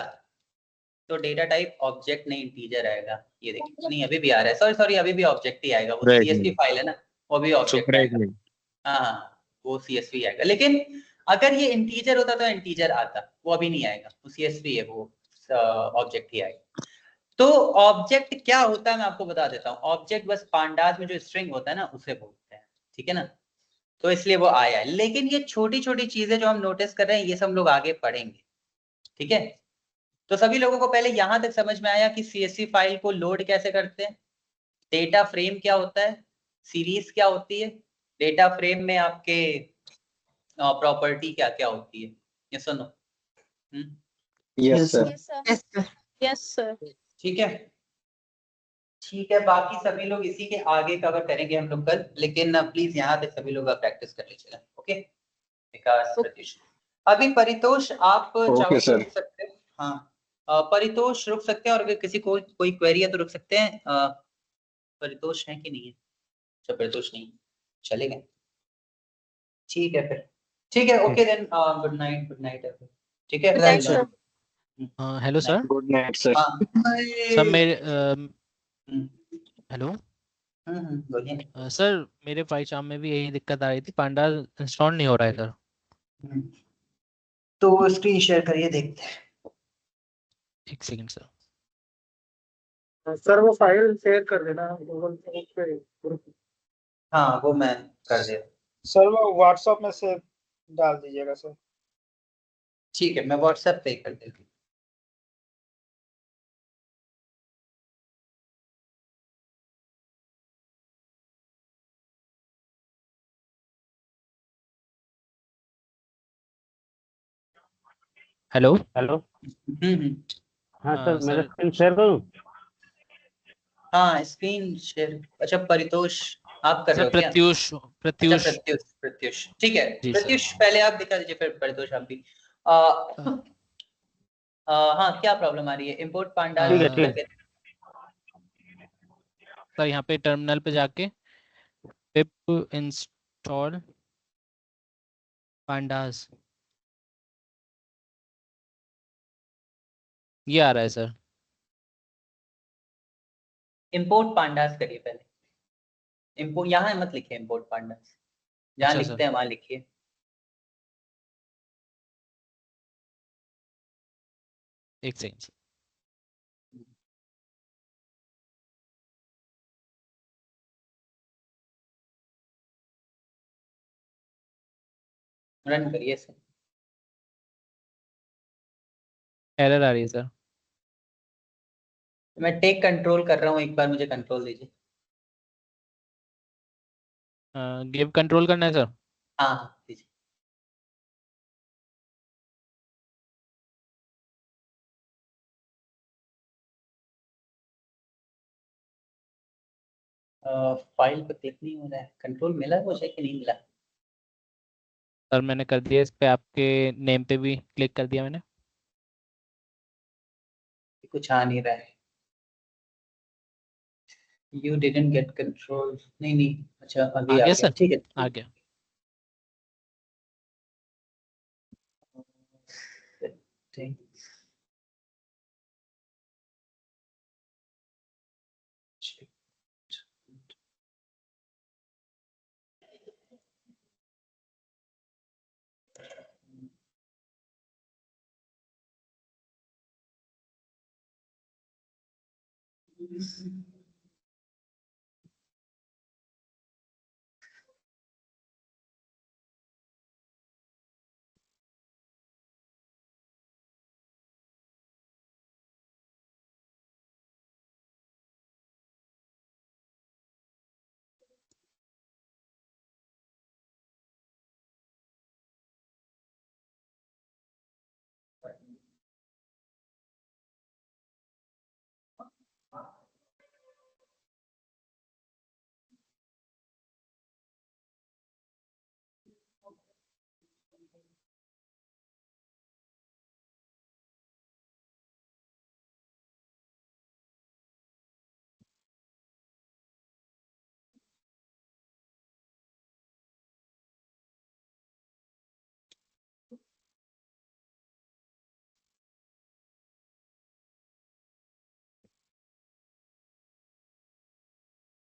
तो डेटा टाइप ऑब्जेक्ट नहीं इंटीजर आएगा। ये देखिए, नहीं अभी भी आ रहा है, सॉरी अभी भी ऑब्जेक्ट ही आएगा, वो CSV फाइल है ना, वो भी ऑब्जेक्ट आएगा। हाँ वो CSV आएगा, लेकिन अगर ये इंटीजर होता तो इंटीजर आता, वो अभी नहीं आएगा, वो CSV है, वो ऑब्जेक्ट ही आएगा। तो ऑब्जेक्ट क्या होता है मैं आपको बता देता हूँ। ऑब्जेक्ट बस पांडास में जो स्ट्रिंग होता है ना उसे बोलते हैं, ठीक है ना, तो इसलिए वो आया है। लेकिन ये छोटी छोटी चीजें जो हम नोटिस कर रहे हैं ये सब लोग आगे पढ़ेंगे, ठीक है। तो सभी लोगों को पहले यहां तक समझ में आया कि CSV फाइल को लोड कैसे करते हैं, डेटा फ्रेम क्या होता है, सीरीज क्या होती है, डेटा फ्रेम में आपके प्रॉपर्टी क्या क्या होती है, ये सुनो। Yes sir. Yes sir, yes sir. ठीक है, ठीक है, बाकी सभी लोग इसी के आगे कवर करेंगे हम लोग कल, लेकिन प्लीज यहाँ तक सभी लोग प्रैक्टिस कर लीजिएगा, ओके। विकास, प्रत्युष, अभी परितोष आप चाहो तो सर। रुक सकते हैं। हाँ परितोष रुक सकते हैं, और अगर किसी को कोई क्वेरी है तो रुक सकते हैं। परितोष है कि नहीं है? अच्छा परितोष नहीं, चलेगा, ठीक है फिर, ठीक है, okay then, good night, good night, ठीक है। Good night sir. Hello sir. Good night sir. Sir मेरे हेलो बोलिए। सर, मेरे PyCharm में भी यही दिक्कत आ रही थी, पांडा इंस्टॉल नहीं हो रहा है सर। तो स्क्रीन शेयर करिए, देखते हैं। एक सेकंड सर। सर वो फाइल शेयर कर देना गूगल पे ग्रुप। हाँ वो मैं कर दे। सर वो व्हाट्सएप में से डाल दीजिएगा सर। ठीक है, मैं व्हाट्सएप पे कर देती हूँ। Hello hello. हाँ सर, मेरा सर स्क्रीन शेयर करूँ? हाँ स्क्रीन शेयर, अच्छा परितोष आप कर रहे सर हो क्या? प्रत्युष अच्छा प्रत्युष प्रत्युष, प्रत्युष ठीक है। जी सर। प्रत्युष पहले आप दिखा दीजिए, फिर परितोष आप भी। हाँ क्या प्रॉब्लम आ रही है, इम्पोर्ट पांडास ठीक है, ठीक है। कैसे? सर यहाँ पे टर्मिनल पे जाके पिप इंस्टॉल पांडास, ये आ रहा है सर। इम्पोर्ट पांडास करिए पहले। इम्पोर्ट यहाँ मत लिखिए, इम्पोर्ट पांडास जहाँ अच्छा सर, लिखते हैं वहां लिखिए। एक सेकंड सर। रन करिए सर। एरर आ रही है सर। मैं टेक कंट्रोल कर रहा हूँ, एक बार मुझे कंट्रोल दीजिए। गिव कंट्रोल करना है सर। हाँ दीजिए। फाइल पे क्लिक नहीं हो रहा है, कंट्रोल मिला मुझे कि नहीं मिला? सर मैंने कर दिया, इस पे आपके नेम पे भी क्लिक कर दिया मैंने। कुछ आ नहीं रहा है। You didn't get control, नहीं नहीं, अच्छा अभी आ आ गया गया, सर, ठीक है। आ गया। ठीक।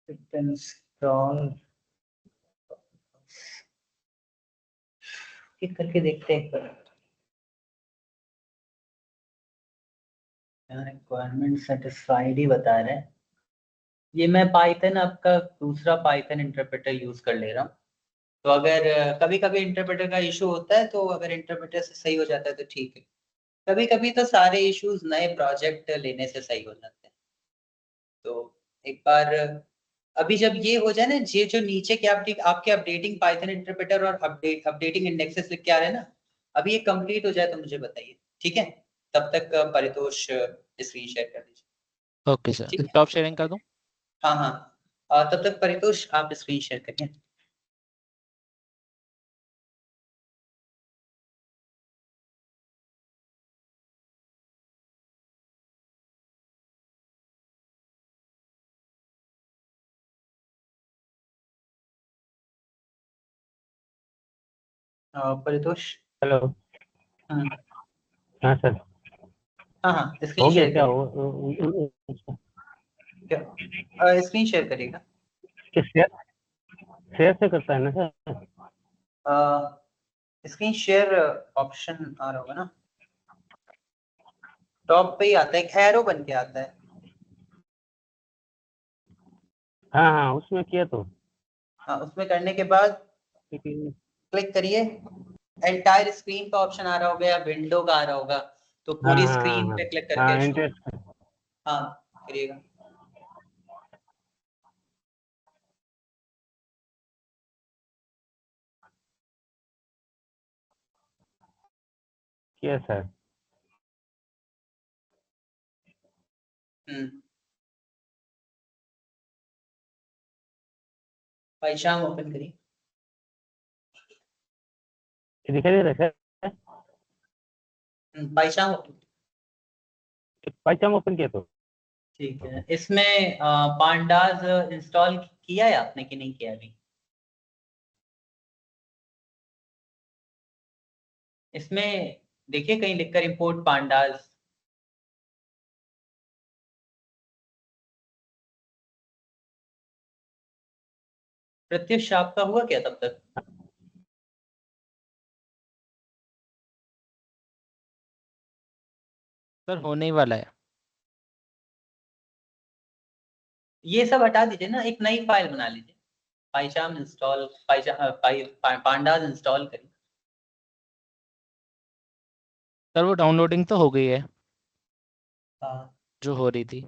इंस्टॉल करके देखते हैं एक बार। रिक्वायरमेंट सेटिस्फाइड ही बता रहे हैं। ये मैं पाइथन आपका दूसरा पाइथन इंटरप्रेटर यूज कर ले रहा हूँ। तो अगर कभी कभी इंटरप्रेटर का इशू होता है, तो अगर इंटरप्रेटर से सही हो जाता है तो ठीक है। कभी कभी तो सारे इश्यूज नए प्रोजेक्ट लेने से सही हो जाते हैं। तो एक बार अभी जब ये हो जाए ना, ये जो नीचे के आपके अपडेटिंग पाइथन इंटरप्रेटर और अपडेटिंग इंडेक्सेस लिख के आ रहे हैं ना, अभी ये कंप्लीट हो जाए तो मुझे बताइए, ठीक है? तब तक परितोष स्क्रीन शेयर कर दीजिए। ओके सर, ठीक है? टॉप शेयरिंग कर दूं? हाँ हाँ, तब तक परितोष आप स्क्रीन शेयर करिए। परितोष। हेलो। हाँ हाँ सर, हाँ, हो स्क्रीन गया शेयर क्या? स्क्रीन शेयर करिएगा। शेयर शेयर से करता है ना सर? स्क्रीन शेयर ऑप्शन आ रहा होगा ना, टॉप पे ही आता है, एक एरो बन के आता है। हाँ हाँ, उसमें किया तो। हाँ, उसमें करने के बाद क्लिक करिए, एंटायर स्क्रीन का ऑप्शन आ रहा होगा या विंडो का आ रहा होगा, तो पूरी हाँ, स्क्रीन हाँ, पे क्लिक हाँ, करके इंटरेस्ट। हाँ करिएगा। किया सर। पाइशाम ओपन करिए। दिखाई दे रहा है सर? पाइशाम ओपन। पाइथन ओपन किया तो। ठीक है, इसमें पांडाज इंस्टॉल किया है आपने कि नहीं किया अभी? इसमें देखिए कहीं लिखकर इंपोर्ट पांडाज। प्रत्युष आपका हुआ क्या तब तक? सर होने ही वाला है। ये सब हटा दीजिए ना, एक नई फाइल बना लीजिए। पाइशाम इंस्टॉल पांडाज इंस्टॉल करिए। सर वो डाउनलोडिंग तो हो गई है हाँ जो हो रही थी।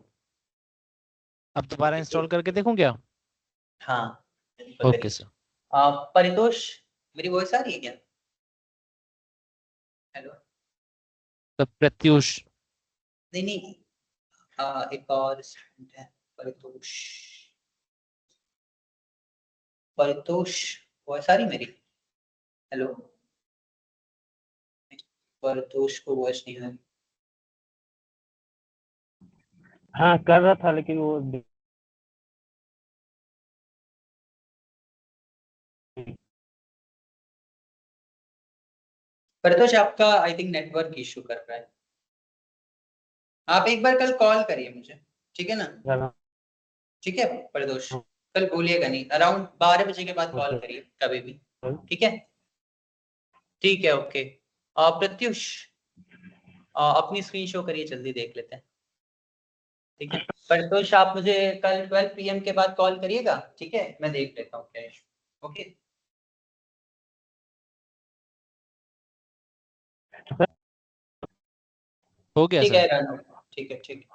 अब दोबारा इंस्टॉल करके देखूं क्या? हाँ ओके सर। परितोष, मेरी वॉइस आ रही है क्या? हेलो। सर प्रत्युष। नहीं नहीं, एक और स्टूडेंट है परितोष। परितोष, वॉइस आ रही मेरी? हेलो। परितोष को वॉइस नहीं आ रही। हाँ कर रहा था, लेकिन वो परितोष आपका आई थिंक नेटवर्क इशू कर रहा है। आप एक बार कल कॉल करिए मुझे, ठीक है ना? ठीक है परितोष, कल भूलिएगा नहीं, अराउंड 12 बजे के बाद कॉल करिए कभी भी, ठीक है? ठीक है, ओके। प्रत्युष, अपनी स्क्रीन शो करिए, जल्दी देख लेते हैं, ठीक है? परितोष आप मुझे कल 12 PM के बाद कॉल करिएगा, ठीक है? मैं देख लेता हूँ क्या इशू। ओके हो गया ठीक सर। है, ठीक है ठीक है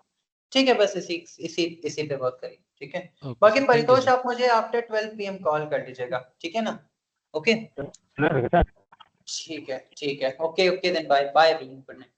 ठीक है, बस इसी पे वर्क करिए, ठीक है? ओके बाकी sir, thank you Paritosh sir. आप मुझे आफ्टर 12 PM कॉल कर दीजिएगा, ठीक है ना? ओके ठीक है, okay okay then bye bye everyone, good night.